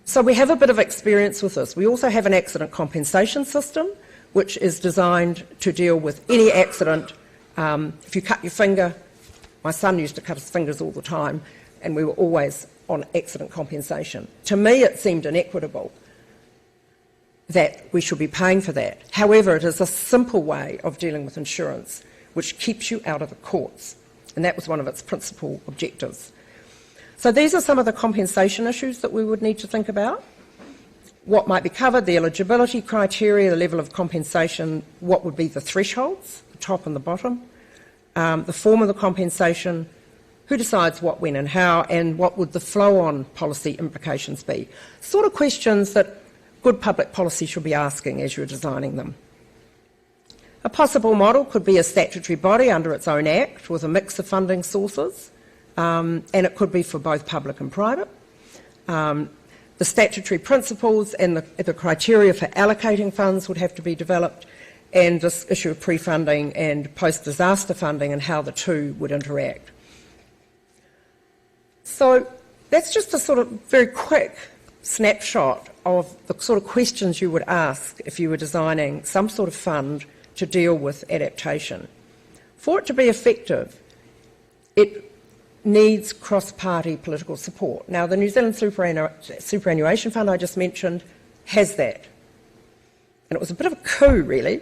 So we have a bit of experience with this. We also have an accident compensation system which is designed to deal with any accident. If you cut your finger, my son used to cut his fingers all the time, and we were always on accident compensation. To me, it seemed inequitable that we should be paying for that. However, it is a simple way of dealing with insurance which keeps you out of the courts, and that was one of its principal objectives. So these are some of the compensation issues that we would need to think about. What might be covered, the eligibility criteria, the level of compensation, what would be the thresholds, the top and the bottom, the form of the compensation, who decides what, when and how, and what would the flow-on policy implications be. Sort of questions that good public policy should be asking as you're designing them. A possible model could be a statutory body under its own act with a mix of funding sources, and it could be for both public and private. The statutory principles and the criteria for allocating funds would have to be developed, and this issue of pre-funding and post-disaster funding and how the two would interact. So that's just a sort of very quick snapshot of the sort of questions you would ask if you were designing some sort of fund to deal with adaptation. For it to be effective, it needs cross-party political support. Now, the New Zealand Superannuation Fund I just mentioned has that. And it was a bit of a coup, really.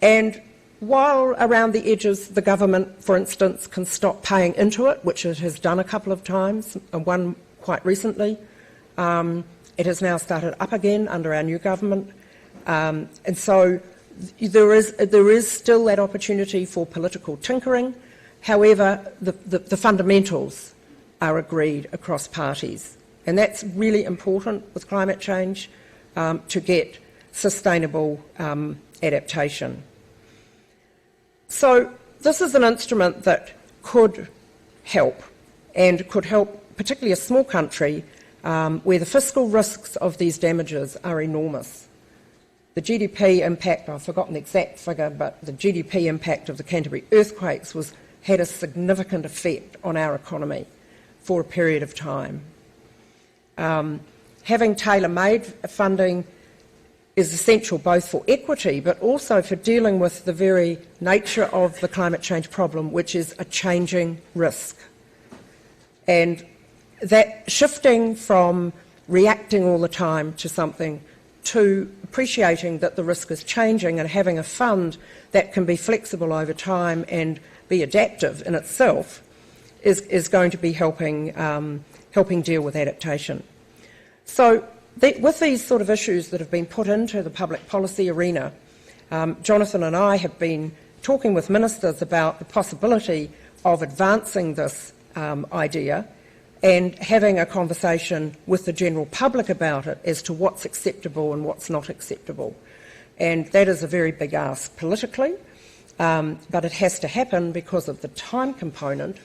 And while around the edges the government, for instance, can stop paying into it, which it has done a couple of times, and one quite recently, it has now started up again under our new government. And so there is still that opportunity for political tinkering. However, the fundamentals are agreed across parties. And that's really important with climate change to get sustainable adaptation. So this is an instrument that could help, and could help particularly a small country where the fiscal risks of these damages are enormous. The GDP impact, I've forgotten the exact figure, but the GDP impact of the Canterbury earthquakes had a significant effect on our economy for a period of time. Having tailor-made funding is essential both for equity but also for dealing with the very nature of the climate change problem, which is a changing risk. And that shifting from reacting all the time to something to appreciating that the risk is changing and having a fund that can be flexible over time and be adaptive in itself is going to be helping deal with adaptation. So with these sort of issues that have been put into the public policy arena, Jonathan and I have been talking with ministers about the possibility of advancing this idea and having a conversation with the general public about it as to what's acceptable and what's not acceptable. And that is a very big ask politically, but it has to happen because of the time component.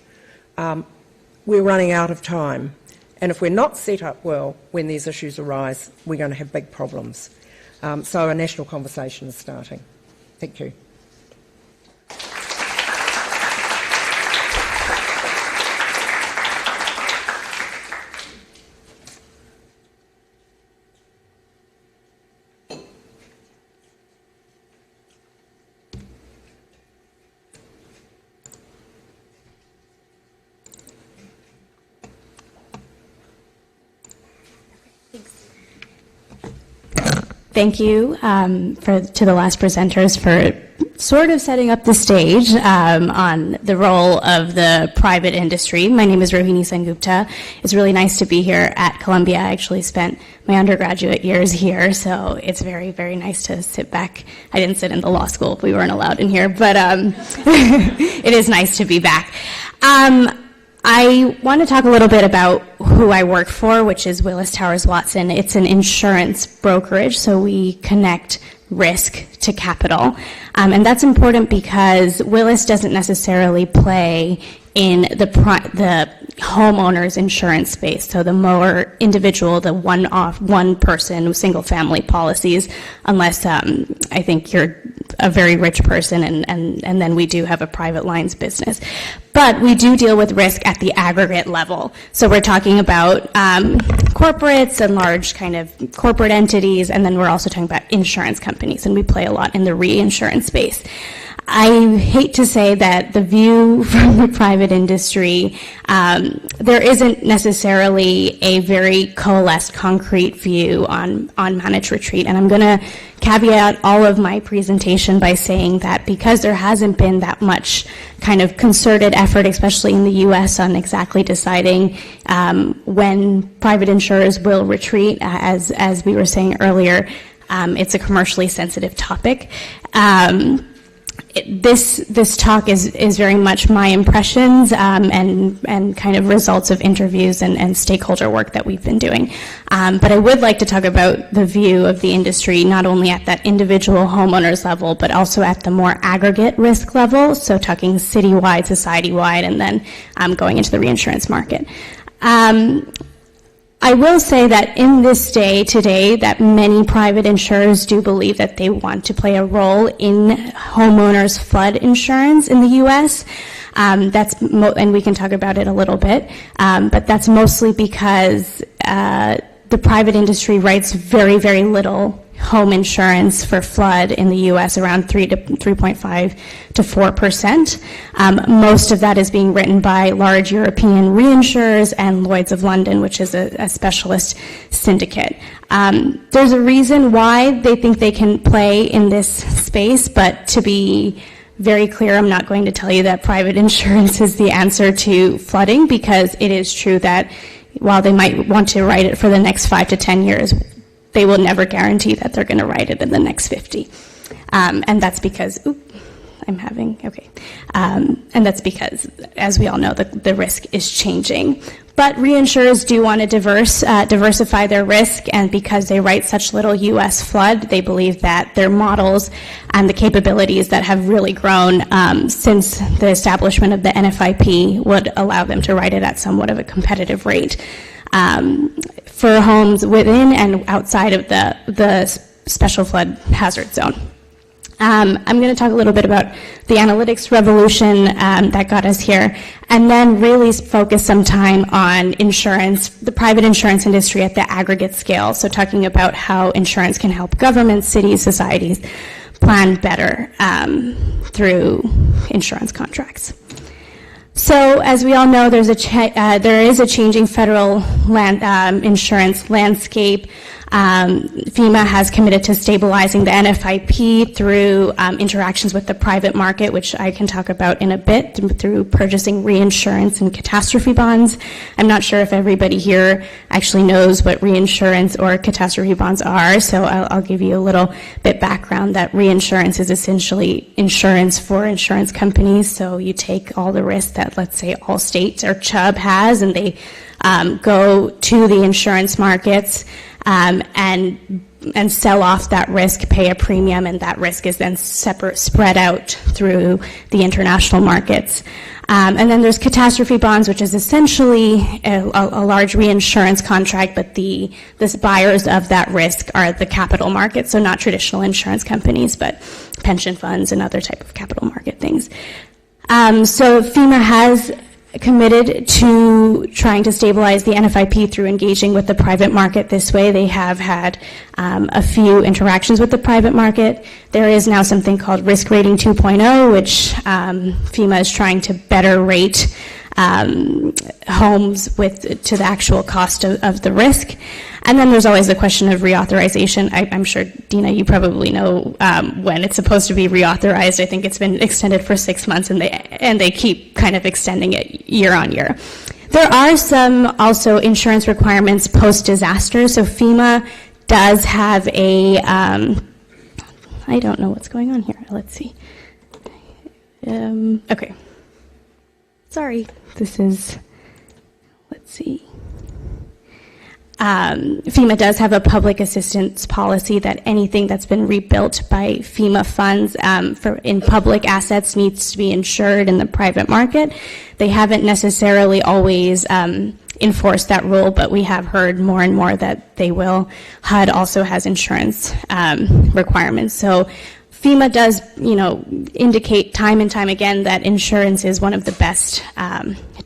We're running out of time. And if we're not set up well when these issues arise, we're going to have big problems. So a national conversation is starting. Thank you. thank you to the last presenters for sort of setting up the stage on the role of the private industry. My name is Rohini Sengupta. It's really nice to be here at Columbia. I actually spent my undergraduate years here, so it's very, very nice to sit back. I didn't sit in the law school. We weren't allowed in here, but it is nice to be back. I want to talk a little bit about who I work for, which is Willis Towers Watson. It's an insurance brokerage, so we connect risk to capital. And that's important because Willis doesn't necessarily play in the homeowner's insurance space, so the more individual, the one-person, single-family policies, unless I think you're a very rich person, and then we do have a private lines business. But we do deal with risk at the aggregate level. So we're talking about corporates and large kind of corporate entities, and then we're also talking about insurance companies, and we play a lot in the reinsurance space. I hate to say that the view from the private industry, there isn't necessarily a very coalesced, concrete view on managed retreat. And I'm going to caveat all of my presentation by saying that because there hasn't been that much kind of concerted effort, especially in the U.S., on exactly deciding when private insurers will retreat, as we were saying earlier, it's a commercially sensitive topic. This talk is very much my impressions and kind of results of interviews and stakeholder work that we've been doing. But I would like to talk about the view of the industry, not only at that individual homeowners level, but also at the more aggregate risk level, so talking citywide, society-wide, and then going into the reinsurance market. I will say that in this day today, that many private insurers do believe that they want to play a role in homeowners flood insurance in the U.S. And we can talk about it a little bit, but that's mostly because the private industry writes very, very little home insurance for flood in the U.S., around 3.5 to 4%. Most of that is being written by large European reinsurers and Lloyd's of London, which is a specialist syndicate. There's a reason why they think they can play in this space, but to be very clear, I'm not going to tell you that private insurance is the answer to flooding, because it is true that while they might want to write it for the next 5 to 10 years, they will never guarantee that they're going to write it in the next 50. And that's because, and that's because, as we all know, the risk is changing. But reinsurers do want to diversify their risk, and because they write such little U.S. flood, they believe that their models and the capabilities that have really grown since the establishment of the NFIP would allow them to write it at somewhat of a competitive rate. For homes within and outside of the special flood hazard zone. I'm going to talk a little bit about the analytics revolution that got us here, and then really focus some time on insurance, the private insurance industry at the aggregate scale. So talking about how insurance can help governments, cities, societies plan better through insurance contracts. So, as we all know, there is a changing federal insurance landscape. FEMA has committed to stabilizing the NFIP through interactions with the private market, which I can talk about in a bit, through purchasing reinsurance and catastrophe bonds. I'm not sure if everybody here actually knows what reinsurance or catastrophe bonds are, so I'll give you a little bit background that reinsurance is essentially insurance for insurance companies. So you take all the risk that, let's say, Allstate or Chubb has, and they go to the insurance markets and sell off that risk, pay a premium, and that risk is then spread out through the international markets. And then there's catastrophe bonds, which is essentially a large reinsurance contract, but the buyers of that risk are the capital market, so not traditional insurance companies, but pension funds and other type of capital market things. So FEMA has committed to trying to stabilize the NFIP through engaging with the private market this way. They have had a few interactions with the private market. There is now something called Risk Rating 2.0, which FEMA is trying to better rate homes to the actual cost of the risk. And then there's always the question of reauthorization. I'm sure, Dina, you probably know when it's supposed to be reauthorized. I think it's been extended for 6 months, and they keep kind of extending it year on year. There are some also insurance requirements post-disaster. So FEMA does have a, I don't know what's going on here. Let's see. Okay. Sorry, let's see. FEMA does have a public assistance policy that anything that's been rebuilt by FEMA funds in public assets needs to be insured in the private market. They haven't necessarily always enforced that rule, but we have heard more and more that they will. HUD also has insurance requirements. So FEMA does, indicate time and time again that insurance is one of the best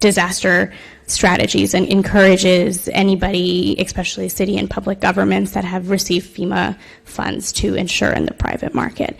disaster strategies, and encourages anybody, especially city and public governments that have received FEMA funds, to insure in the private market.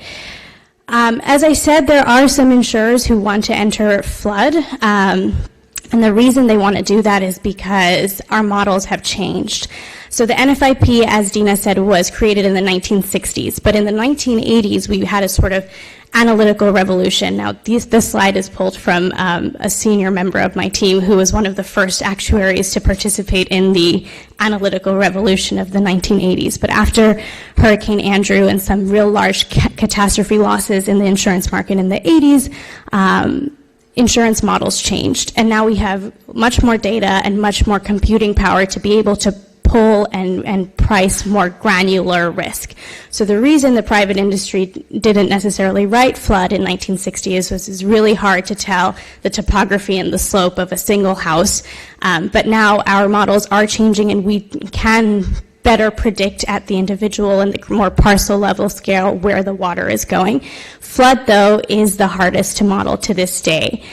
As I said, there are some insurers who want to enter flood. And the reason they want to do that is because our models have changed. So the NFIP, as Dina said, was created in the 1960s, but in the 1980s we had a sort of analytical revolution. Now, this slide is pulled from a senior member of my team who was one of the first actuaries to participate in the analytical revolution of the 1980s. But after Hurricane Andrew and some real large catastrophe losses in the insurance market in the 80s, insurance models changed, and now we have much more data and much more computing power to be able to pull and price more granular risk. So the reason the private industry didn't necessarily write flood in 1960 is it's really hard to tell the topography and the slope of a single house, but now our models are changing, and we can better predict at the individual and the more parcel level scale where the water is going. Flood, though, is the hardest to model to this day.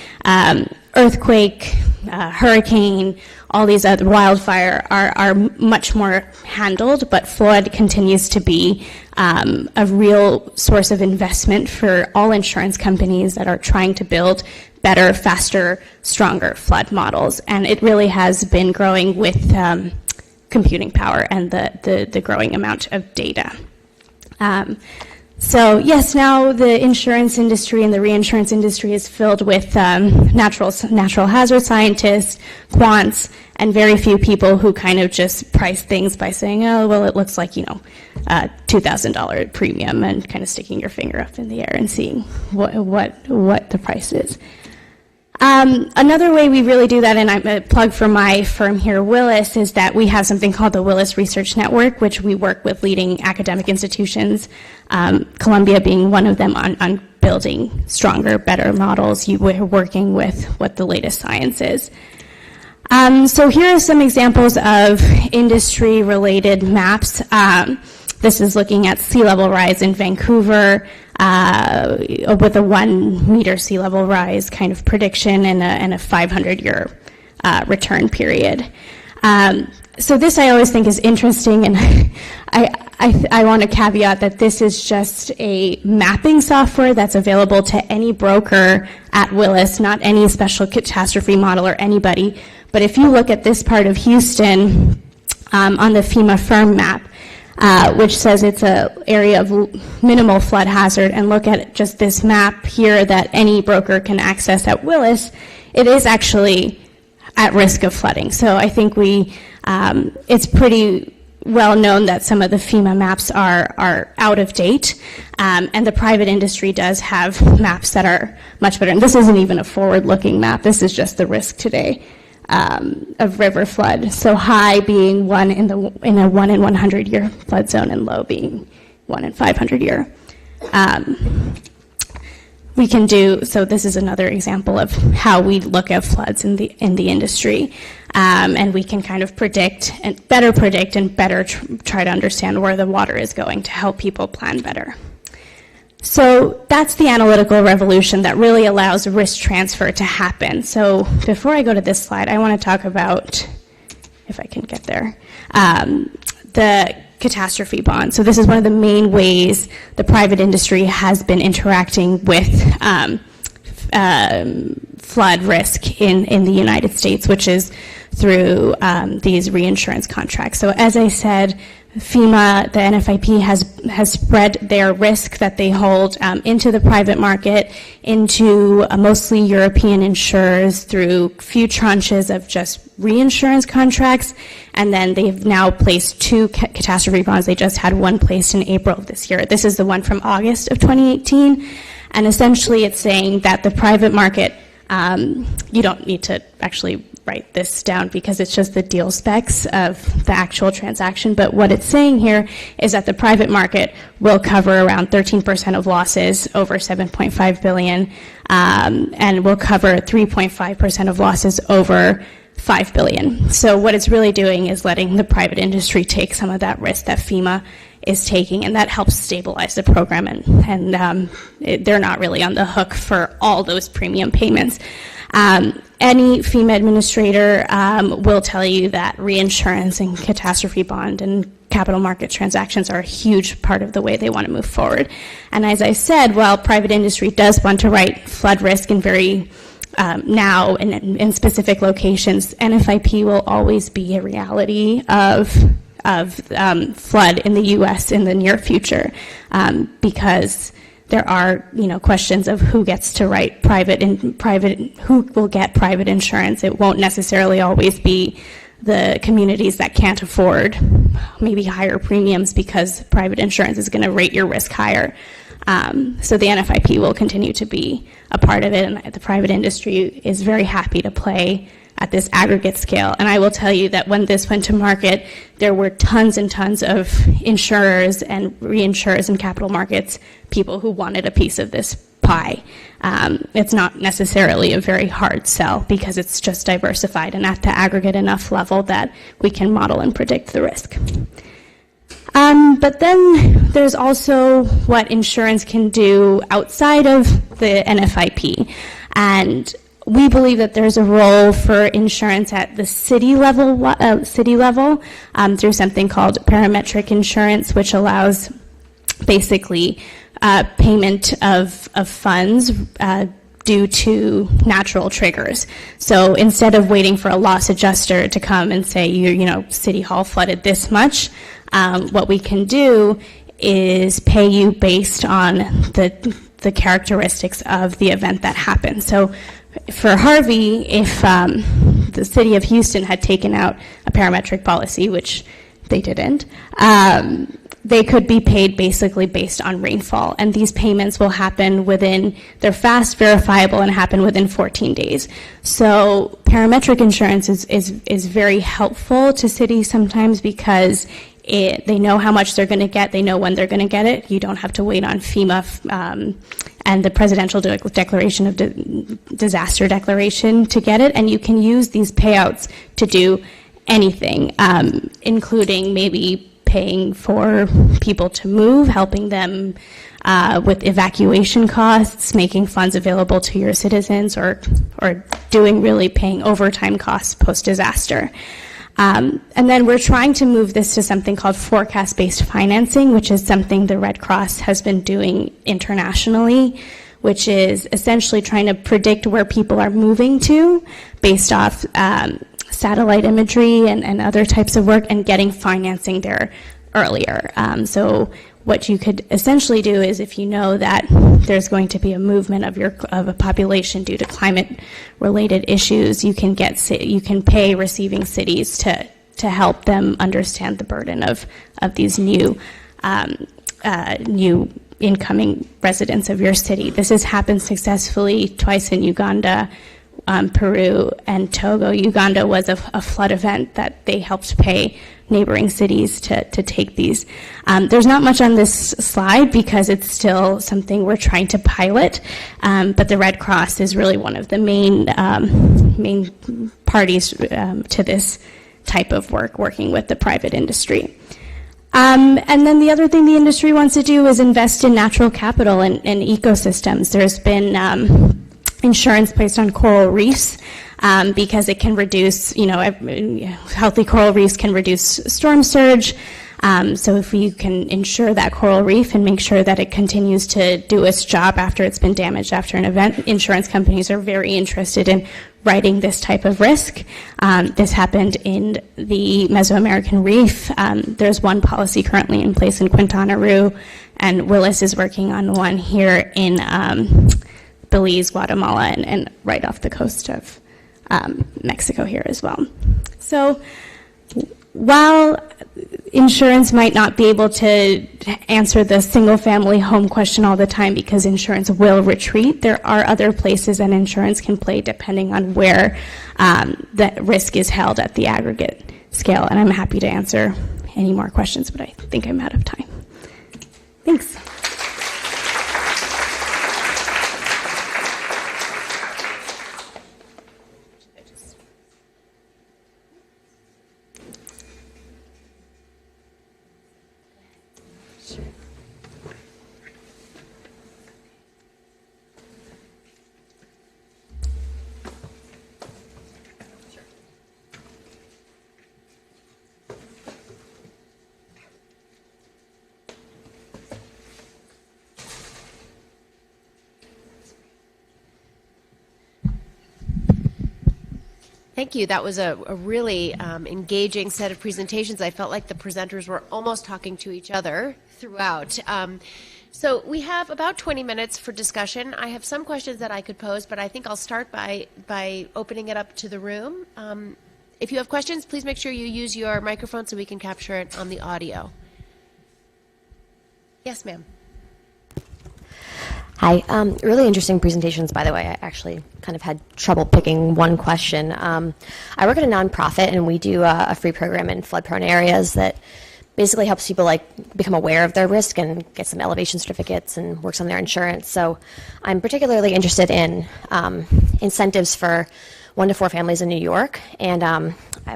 Earthquake, hurricane, all these other wildfire are much more handled, but flood continues to be a real source of investment for all insurance companies that are trying to build better, faster, stronger flood models. And it really has been growing with computing power and the growing amount of data. So yes, now the insurance industry and the reinsurance industry is filled with natural hazard scientists, quants, and very few people who kind of just price things by saying, oh, well, it looks like, $2,000 premium, and kind of sticking your finger up in the air and seeing what the price is. Another way we really do that, and I'm a plug for my firm here, Willis, is that we have something called the Willis Research Network, which we work with leading academic institutions, Columbia being one of them, on building stronger, better models. We're working with what the latest science is. So here are some examples of industry-related maps. This is looking at sea level rise in Vancouver, with a 1 meter sea level rise kind of prediction and a 500-year return period. So this I always think is interesting, and I want to caveat that this is just a mapping software that's available to any broker at Willis, not any special catastrophe model or anybody. But if you look at this part of Houston on the FEMA firm map, which says it's an area of minimal flood hazard, and look at just this map here that any broker can access at Willis, it is actually at risk of flooding. So I think it's pretty well known that some of the FEMA maps are out of date, and the private industry does have maps that are much better. And this isn't even a forward-looking map. This is just the risk today of river flood. So high being in a 1 in 100 year flood zone, and low being 1 in 500 year. We can do, so this is another example of how we look at floods in the industry. And we can kind of predict and better try to understand where the water is going to help people plan better. So that's the analytical revolution that really allows risk transfer to happen. So before I go to this slide, I want to talk about, if I can get there, the catastrophe bond. So this is one of the main ways the private industry has been interacting with flood risk in the United States, which is through these reinsurance contracts. So as I said, FEMA, the NFIP, has spread their risk that they hold into the private market, into mostly European insurers through few tranches of just reinsurance contracts, and then they've now placed 2 catastrophe bonds. They just had one placed in April of this year. This is the one from August of 2018, and essentially it's saying that the private market, you don't need to actually write this down because it's just the deal specs of the actual transaction, but what it's saying here is that the private market will cover around 13% of losses over $7.5 billion, and will cover 3.5% of losses over $5 billion. So what it's really doing is letting the private industry take some of that risk that FEMA is taking, and that helps stabilize the program, and they're not really on the hook for all those premium payments. Any FEMA administrator will tell you that reinsurance and catastrophe bond and capital market transactions are a huge part of the way they want to move forward. And as I said, while private industry does want to write flood risk in very now in specific locations, NFIP will always be a reality of flood in the U.S. in the near future, because there are, questions of who gets to write who will get private insurance. It won't necessarily always be the communities that can't afford maybe higher premiums because private insurance is going to rate your risk higher. So the NFIP will continue to be a part of it, and the private industry is very happy to play at this aggregate scale. And I will tell you that when this went to market, there were tons and tons of insurers and reinsurers and capital markets people who wanted a piece of this pie. It's not necessarily a very hard sell because it's just diversified and at the aggregate enough level that we can model and predict the risk. But then there's also what insurance can do outside of the NFIP. And we believe that there's a role for insurance at the city level through something called parametric insurance, which allows basically payment of funds due to natural triggers. So instead of waiting for a loss adjuster to come and say, City Hall flooded this much, what we can do is pay you based on the characteristics of the event that happened. So for Harvey, if the city of Houston had taken out a parametric policy, which they didn't, they could be paid basically based on rainfall. And these payments will happen they're fast, verifiable, and happen within 14 days. So parametric insurance is very helpful to cities sometimes because they know how much they're going to get. They know when they're going to get it. You don't have to wait on FEMA and the Presidential Declaration of Disaster Declaration to get it. And you can use these payouts to do anything, including maybe paying for people to move, helping them with evacuation costs, making funds available to your citizens, or paying overtime costs post-disaster. And then we're trying to move this to something called forecast-based financing, which is something the Red Cross has been doing internationally, which is essentially trying to predict where people are moving to based off satellite imagery and other types of work, and getting financing there earlier. So what you could essentially do is, if you know that there's going to be a movement of a population due to climate-related issues, you can pay receiving cities to help them understand the burden of these new incoming residents of your city. This has happened successfully twice in Uganda, Peru, and Togo. Uganda was a flood event that they helped pay neighboring cities to take these. There's not much on this slide because it's still something we're trying to pilot, but the Red Cross is really one of the main parties to this type of work, working with the private industry. And then the other thing the industry wants to do is invest in natural capital and ecosystems. There's been insurance placed on coral reefs because it can reduce, healthy coral reefs can reduce storm surge. So if we can insure that coral reef and make sure that it continues to do its job after it's been damaged after an event, insurance companies are very interested in writing this type of risk. This happened in the Mesoamerican Reef. There's one policy currently in place in Quintana Roo, and Willis is working on one here in Belize, Guatemala, and right off the coast of Mexico here as well. So while insurance might not be able to answer the single-family home question all the time because insurance will retreat, there are other places that insurance can play depending on where the risk is held at the aggregate scale. And I'm happy to answer any more questions, but I think I'm out of time. Thanks. Thank you. That was a really engaging set of presentations. I felt like the presenters were almost talking to each other throughout. So we have about 20 minutes for discussion. I have some questions that I could pose, but I think I'll start by opening it up to the room. If you have questions, please make sure you use your microphone so we can capture it on the audio. Yes, ma'am. Hi, really interesting presentations, by the way. I actually kind of had trouble picking one question. I work at a nonprofit, and we do a free program in flood-prone areas that basically helps people like become aware of their risk and get some elevation certificates and works on their insurance. So I'm particularly interested in incentives for 1 to 4 families in New York. And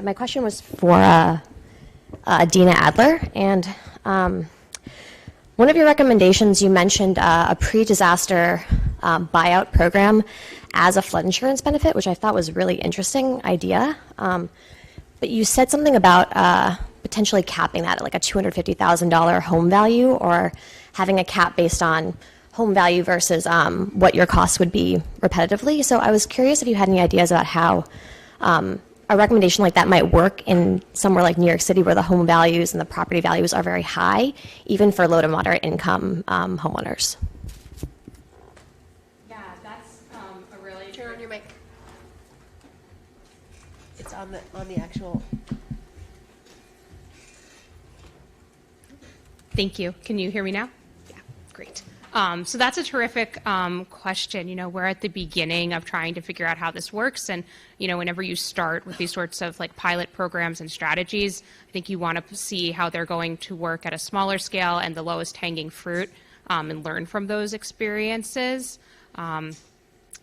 my question was for Dina Adler. And one of your recommendations, you mentioned a pre-disaster buyout program as a flood insurance benefit, which I thought was a really interesting idea. But you said something about potentially capping that at like a $250,000 home value, or having a cap based on home value versus what your costs would be repetitively. So I was curious if you had any ideas about how a recommendation like that might work in somewhere like New York City, where the home values and the property values are very high, even for low to moderate income homeowners. Yeah, that's a really... Turn on your mic. It's on the actual... Thank you. Can you hear me now? Yeah, great. So that's a terrific question. You know, we're at the beginning of trying to figure out how this works. And, you know, whenever you start with these sorts of like pilot programs and strategies, I think you want to see how they're going to work at a smaller scale and the lowest hanging fruit, and learn from those experiences. I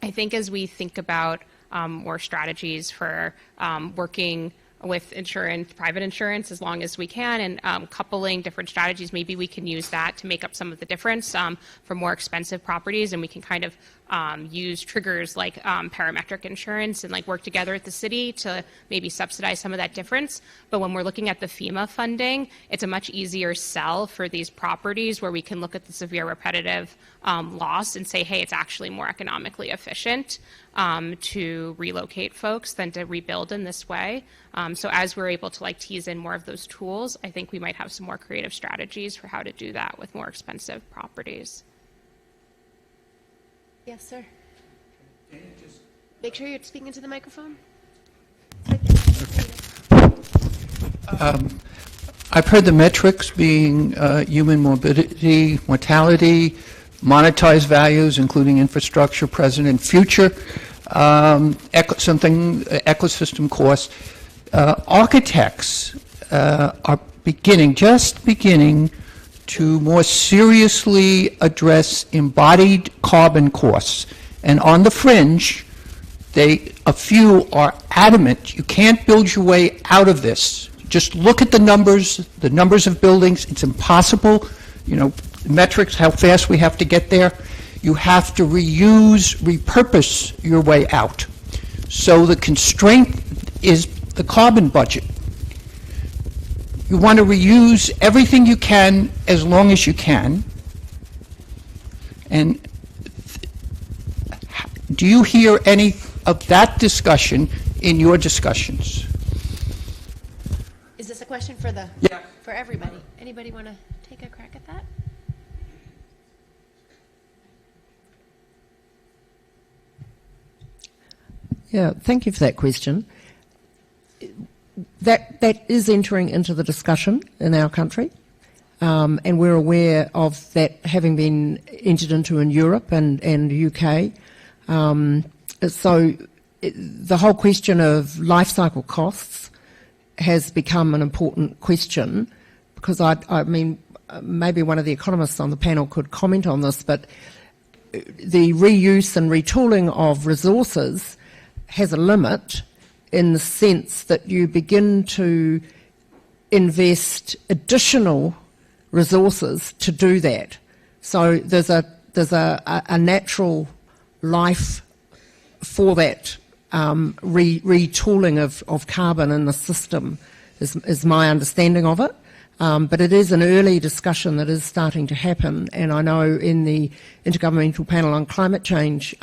think as we think about more strategies for working with insurance, private insurance, as long as we can, and coupling different strategies, maybe we can use that to make up some of the difference for more expensive properties, and we can kind of use triggers like parametric insurance and like work together at the city to maybe subsidize some of that difference. But when we're looking at the FEMA funding, it's a much easier sell for these properties where we can look at the severe repetitive loss and say, hey, it's actually more economically efficient to relocate folks than to rebuild in this way. So as we're able to like tease in more of those tools, I think we might have some more creative strategies for how to do that with more expensive properties. Yes, sir. Make sure you're speaking into the microphone. I've heard the metrics being human morbidity, mortality, monetized values, including infrastructure, present and future, ecosystem costs. Architects are just beginning to more seriously address embodied carbon costs. And on the fringe, a few are adamant, you can't build your way out of this. Just look at the numbers of buildings. It's impossible. You know, metrics, how fast we have to get there. You have to repurpose your way out. So the constraint is the carbon budget. You want to reuse everything you can as long as you can. And do you hear any of that discussion in your discussions? Is this a question for for everybody? Anybody want to take a crack at that? Yeah, thank you for that question. That is entering into the discussion in our country, and we're aware of that having been entered into in Europe and the UK. So the whole question of life cycle costs has become an important question, because I mean, maybe one of the economists on the panel could comment on this, but the reuse and retooling of resources has a limit, in the sense that you begin to invest additional resources to do that. So there's a natural life for that retooling of carbon in the system, is my understanding of it. But it is an early discussion that is starting to happen, and I know in the Intergovernmental Panel on Climate Change,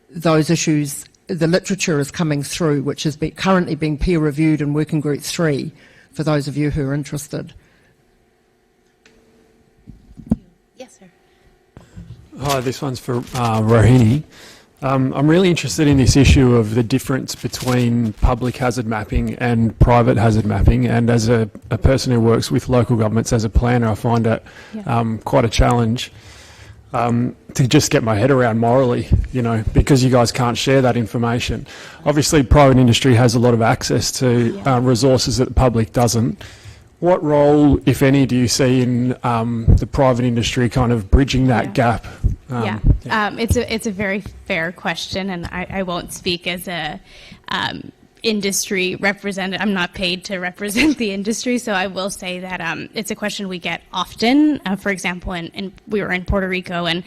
those issues, the literature is coming through, which is currently being peer reviewed in Working Group 3, for those of you who are interested. Yes, sir. Hi, this one's for Rohini. I'm really interested in this issue of the difference between public hazard mapping and private hazard mapping, and as a person who works with local governments as a planner, I find it quite a challenge to just get my head around morally, because you guys can't share that information. Obviously, private industry has a lot of access to resources that the public doesn't. What role, if any, do you see in the private industry kind of bridging that gap? It's a very fair question, and I won't speak as a industry representative. I'm not paid to represent the industry, so I will say that it's a question we get often. For example, we were in Puerto Rico and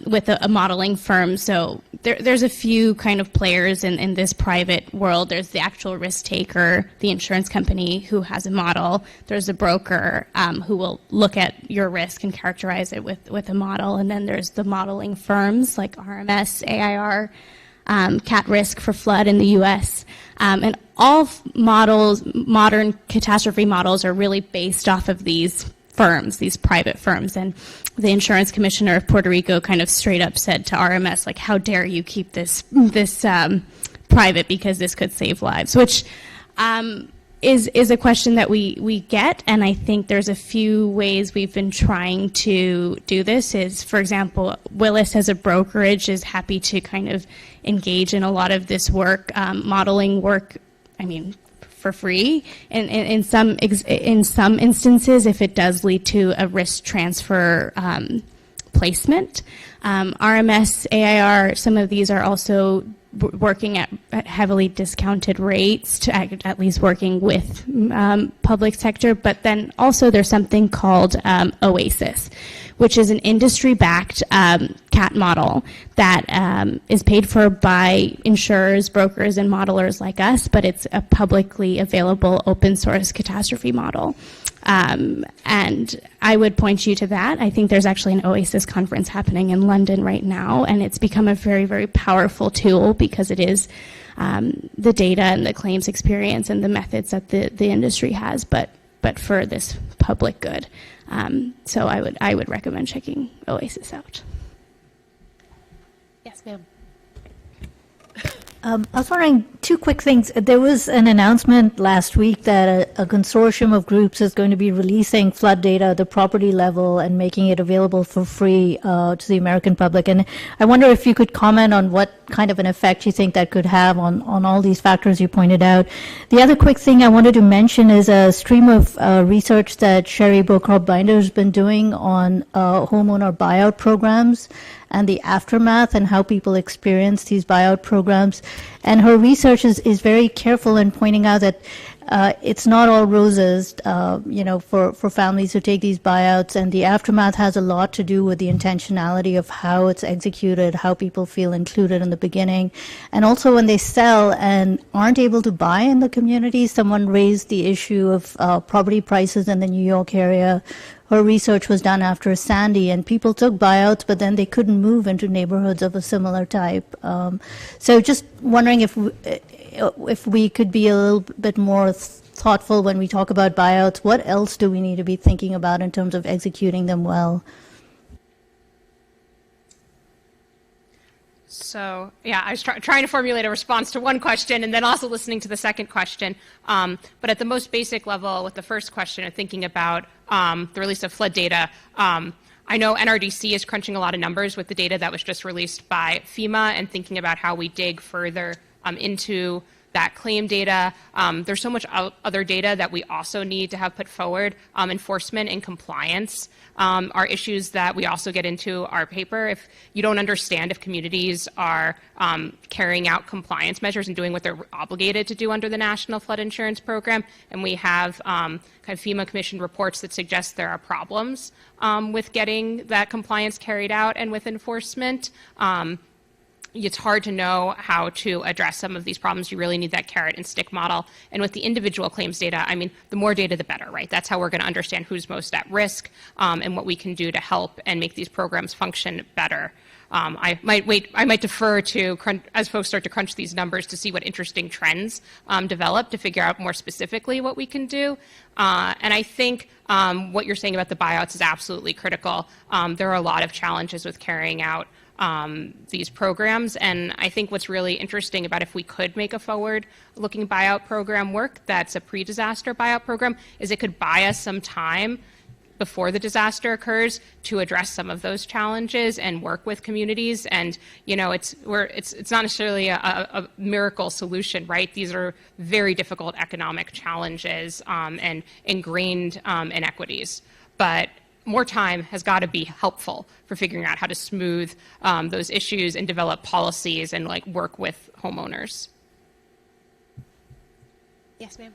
with a modeling firm. So there's a few kind of players in this private world. There's the actual risk taker, the insurance company who has a model. There's a broker who will look at your risk and characterize it with a model. And then there's the modeling firms like RMS, AIR, cat risk for flood in the U.S. And all modern catastrophe models are really based off of these firms, these private firms. And the insurance commissioner of Puerto Rico kind of straight up said to RMS, like, how dare you keep this private, because this could save lives, which is a question that we get, and I think there's a few ways we've been trying to do this. Is, for example, Willis as a brokerage is happy to kind of engage in a lot of this work, modeling work, for free. And in some instances, if it does lead to a risk transfer placement. RMS, AIR, some of these are also working at heavily discounted rates, to at least working with public sector. But then also there's something called Oasis, which is an industry-backed CAT model that is paid for by insurers, brokers, and modelers like us, but it's a publicly available open source catastrophe model. And I would point you to that. I think there's actually an Oasis conference happening in London right now, and it's become a very, very powerful tool because it is the data and the claims experience and the methods that the industry has, but for this public good. So I would recommend checking Oasis out. Yes, ma'am. I was wondering, two quick things. There was an announcement last week that a consortium of groups is going to be releasing flood data at the property level and making it available for free to the American public. And I wonder if you could comment on what kind of an effect you think that could have on all these factors you pointed out. The other quick thing I wanted to mention is a stream of research that Sherry Bocroft-Binder has been doing on homeowner buyout programs and the aftermath and how people experience these buyout programs. And her research is very careful in pointing out that it's not all roses, for families who take these buyouts, and the aftermath has a lot to do with the intentionality of how it's executed, how people feel included in the beginning, and also when they sell and aren't able to buy in the community. Someone raised the issue of property prices in the New York area. Her research was done after Sandy, and people took buyouts, but then they couldn't move into neighborhoods of a similar type. So just wondering if we could be a little bit more thoughtful when we talk about buyouts. What else do we need to be thinking about in terms of executing them well? So, yeah, I was trying to formulate a response to one question and then also listening to the second question. But at the most basic level, with the first question and thinking about the release of flood data, I know NRDC is crunching a lot of numbers with the data that was just released by FEMA and thinking about how we dig further into that claim data. There's so much other data that we also need to have put forward. Enforcement and compliance are issues that we also get into our paper. If you don't understand if communities are carrying out compliance measures and doing what they're obligated to do under the National Flood Insurance Program, and we have kind of FEMA commissioned reports that suggest there are problems with getting that compliance carried out and with enforcement, it's hard to know how to address some of these problems. You really need that carrot and stick model. And with the individual claims data, I mean, the more data, the better, right? That's how we're going to understand who's most at risk and what we can do to help and make these programs function better. I might defer to, as folks start to crunch these numbers, to see what interesting trends develop to figure out more specifically what we can do. And I think what you're saying about the buyouts is absolutely critical. There are a lot of challenges with carrying out these programs, and I think what's really interesting about if we could make a forward-looking buyout program work that's a pre-disaster buyout program is it could buy us some time before the disaster occurs to address some of those challenges and work with communities. And it's not necessarily a miracle solution, right? These are very difficult economic challenges and ingrained inequities, but more time has got to be helpful for figuring out how to smooth those issues and develop policies and work with homeowners. Yes, ma'am.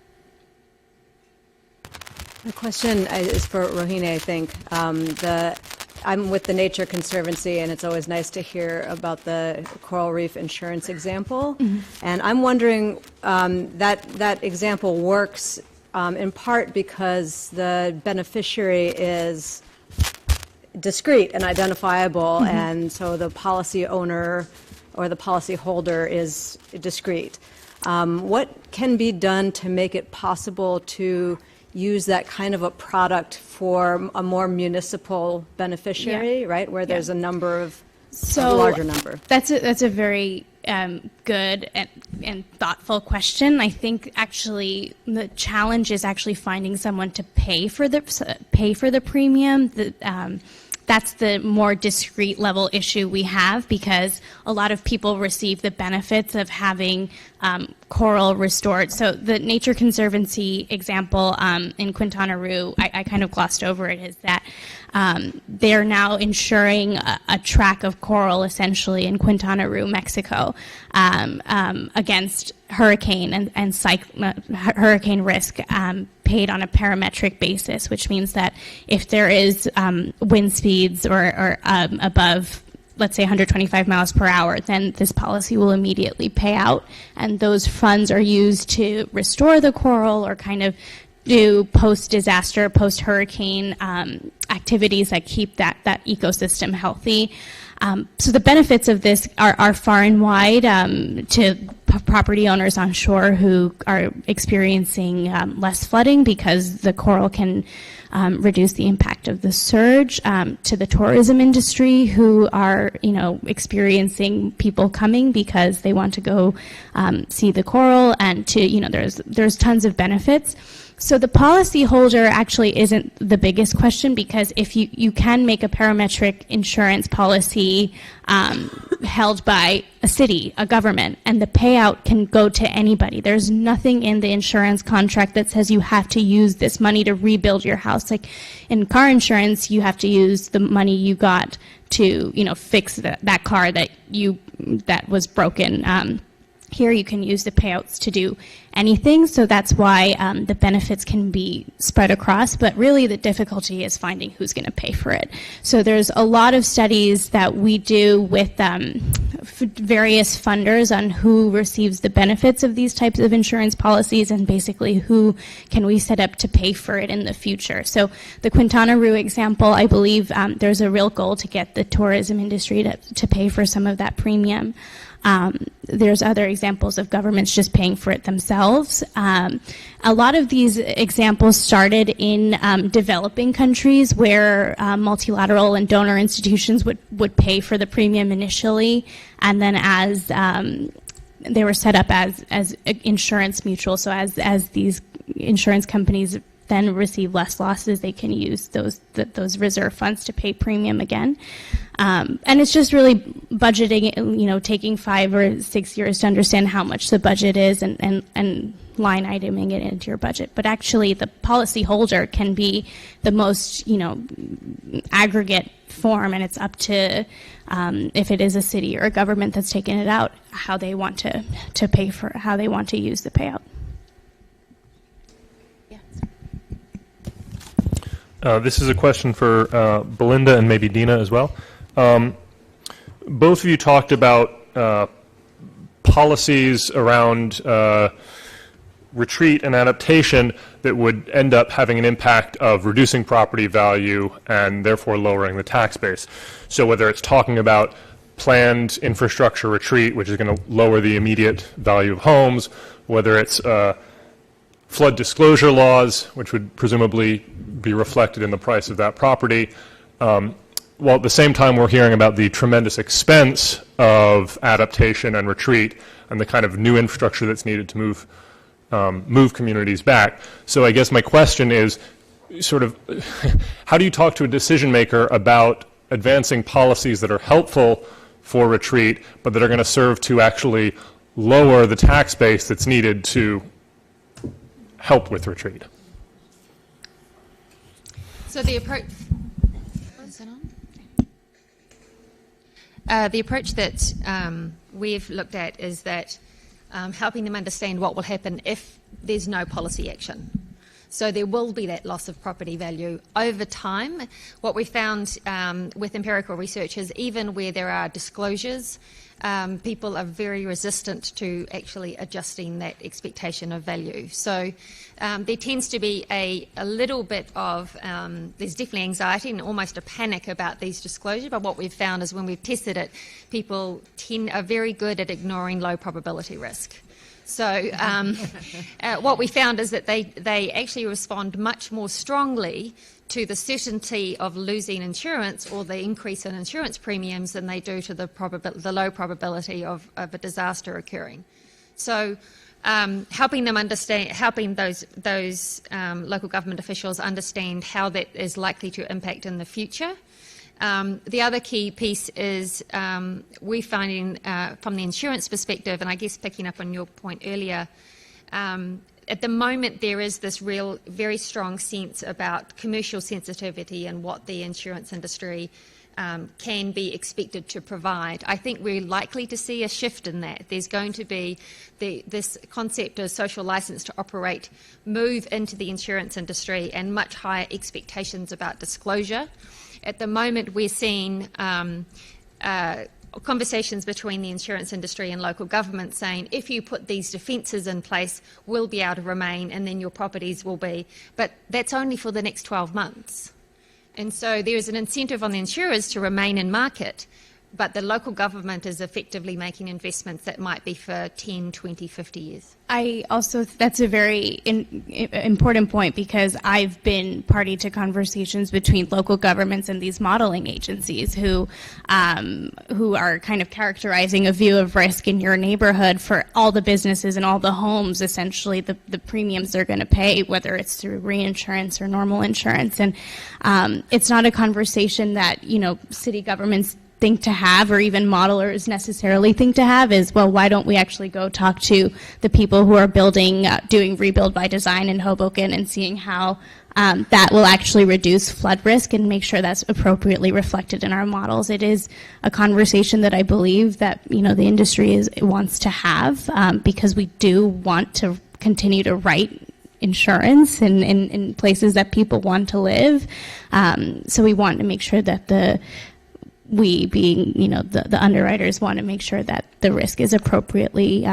The question is for Rohini, I think. I'm with the Nature Conservancy, and it's always nice to hear about the coral reef insurance example. Mm-hmm. And I'm wondering that example works in part because the beneficiary is discrete and identifiable, mm-hmm. and so the policy owner or the policy holder is discrete. What can be done to make it possible to use that kind of a product for a more municipal beneficiary, right, where there's a number of a larger number? That's a very good and thoughtful question. I think actually the challenge is actually finding someone to pay for the premium. That's the more discrete level issue we have, because a lot of people receive the benefits of having coral restored. So the Nature Conservancy example in Quintana Roo, I kind of glossed over it, is that they're now insuring a tract of coral essentially in Quintana Roo, Mexico, against hurricane and hurricane risk paid on a parametric basis, which means that if there is wind speeds or above, let's say 125 miles per hour, then this policy will immediately pay out, and those funds are used to restore the coral or kind of do post-disaster, post-hurricane activities that keep that ecosystem healthy. So the benefits of this are far and wide to property owners on shore who are experiencing less flooding because the coral can reduce the impact of the surge, to the tourism industry who are, experiencing people coming because they want to go see the coral, and to, there's tons of benefits. So the policyholder actually isn't the biggest question, because if you can make a parametric insurance policy held by a city, a government, and the payout can go to anybody. There's nothing in the insurance contract that says you have to use this money to rebuild your house. Like in car insurance, you have to use the money you got to, fix that car that was broken. Here you can use the payouts to do anything, so that's why the benefits can be spread across, but really the difficulty is finding who's going to pay for it. So there's a lot of studies that we do with various funders on who receives the benefits of these types of insurance policies and basically who can we set up to pay for it in the future. So the Quintana Roo example, I believe there's a real goal to get the tourism industry to pay for some of that premium. There's other examples of governments just paying for it themselves. A lot of these examples started in developing countries where multilateral and donor institutions would pay for the premium initially, and then as they were set up as insurance mutual, so as these insurance companies then receive less losses, they can use those reserve funds to pay premium again. And it's just really budgeting, taking 5 or 6 years to understand how much the budget is and line iteming it into your budget. But actually the policy holder can be the most, aggregate form, and it's up to, if it is a city or a government that's taking it out, how they want to pay for, how they want to use the payout. This is a question for Belinda and maybe Dina as well. Both of you talked about policies around retreat and adaptation that would end up having an impact of reducing property value and therefore lowering the tax base. So whether it's talking about planned infrastructure retreat, which is going to lower the immediate value of homes, whether it's flood disclosure laws, which would presumably be reflected in the price of that property, while at the same time we're hearing about the tremendous expense of adaptation and retreat and the kind of new infrastructure that's needed to move communities back. So I guess my question is sort of how do you talk to a decision maker about advancing policies that are helpful for retreat but that are going to serve to actually lower the tax base that's needed to help with retreat? So the approach. The approach that we've looked at is that helping them understand what will happen if there's no policy action. So there will be that loss of property value over time. What we found with empirical research is even where there are disclosures, people are very resistant to actually adjusting that expectation of value. So there tends to be a little bit of, there's definitely anxiety and almost a panic about these disclosures, but what we've found is when we've tested it, people are very good at ignoring low probability risk. So what we found is that they actually respond much more strongly to the certainty of losing insurance or the increase in insurance premiums than they do to the low probability of a disaster occurring. So helping them understand, helping those local government officials understand how that is likely to impact in the future. The other key piece is we're finding from the insurance perspective, and I guess picking up on your point earlier, at the moment there is this real, very strong sense about commercial sensitivity and what the insurance industry can be expected to provide. I think we're likely to see a shift in that. There's going to be this concept of social license to operate move into the insurance industry and much higher expectations about disclosure. At the moment, we're seeing conversations between the insurance industry and local government saying, if you put these defences in place, we'll be able to remain and then your properties will be. But that's only for the next 12 months. And so there is an incentive on the insurers to remain in market, but the local government is effectively making investments that might be for 10, 20, 50 years. That's a very important point because I've been party to conversations between local governments and these modeling agencies who are kind of characterizing a view of risk in your neighborhood for all the businesses and all the homes, essentially the premiums they're going to pay, whether it's through reinsurance or normal insurance. And it's not a conversation that, city governments think to have, or even modelers necessarily think to have, is, well, why don't we actually go talk to the people who are building, doing rebuild by design in Hoboken, and seeing how that will actually reduce flood risk and make sure that's appropriately reflected in our models. It is a conversation that I believe that, you know, the industry wants to have, because we do want to continue to write insurance in places that people want to live. So we want to make sure that we being, you know, the underwriters want to make sure that the risk is appropriately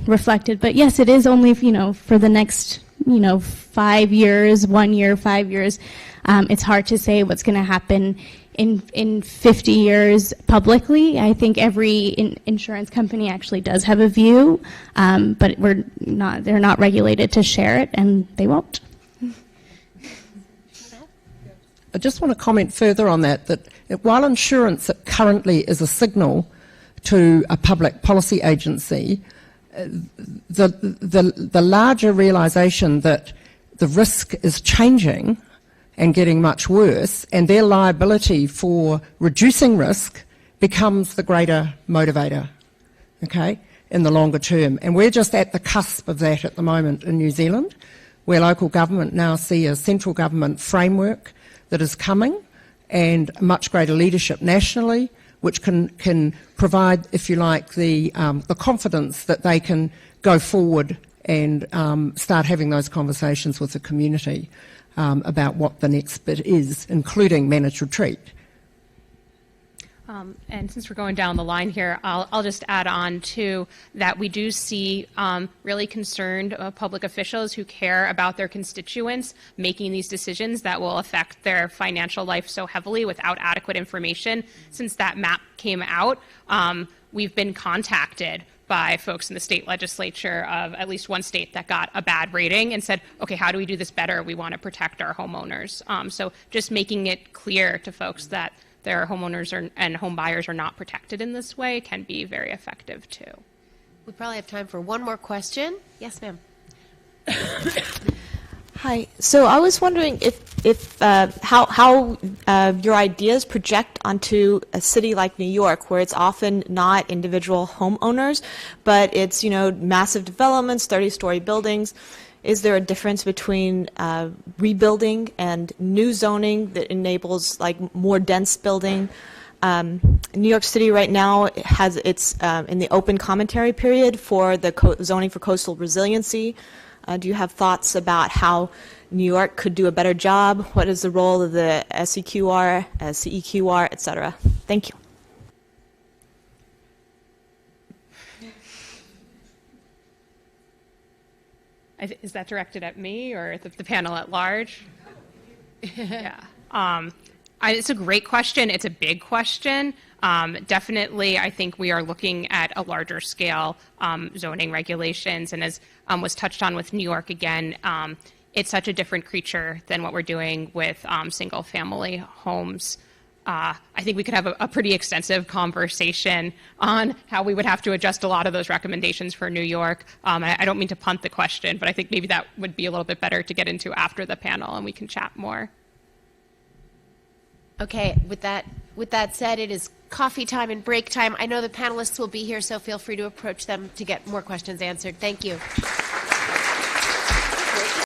reflected. But yes, it is only, you know, for the next, you know, 5 years, 1 year, 5 years. It's hard to say what's going to happen in 50 years publicly. I think every insurance company actually does have a view, but they're not regulated to share it, and they won't. I just want to comment further on that while insurance currently is a signal to a public policy agency, the larger realisation that the risk is changing and getting much worse, and their liability for reducing risk becomes the greater motivator, okay, in the longer term. And we're just at the cusp of that at the moment in New Zealand, where local government now see a central government framework that is coming, and much greater leadership nationally, which can provide, if you like, the confidence that they can go forward and start having those conversations with the community about what the next bit is, including managed retreat. And since we're going down the line here, I'll just add on to that we do see really concerned public officials who care about their constituents making these decisions that will affect their financial life so heavily without adequate information. Since that map came out, we've been contacted by folks in the state legislature of at least one state that got a bad rating and said, okay, how do we do this better? We want to protect our homeowners. So just making it clear to folks that their homeowners and home buyers are not protected in this way can be very effective too. We probably have time for one more question. Yes, ma'am. Hi. So I was wondering how your ideas project onto a city like New York, where it's often not individual homeowners, but it's, you know, massive developments, 30-story buildings. Is there a difference between rebuilding and new zoning that enables like more dense building? New York City right now has its in the open commentary period for the zoning for coastal resiliency. Do you have thoughts about how New York could do a better job? What is the role of the SEQR, CEQR, et cetera? Thank you. Is that directed at me or the panel at large? Yeah. It's a great question. It's a big question. Definitely, I think we are looking at a larger scale zoning regulations. And as was touched on with New York again, it's such a different creature than what we're doing with single family homes. I think we could have a pretty extensive conversation on how we would have to adjust a lot of those recommendations for New York. I don't mean to punt the question, but I think maybe that would be a little bit better to get into after the panel and we can chat more. Okay, with that said, it is coffee time and break time. I know the panelists will be here, so feel free to approach them to get more questions answered. Thank you.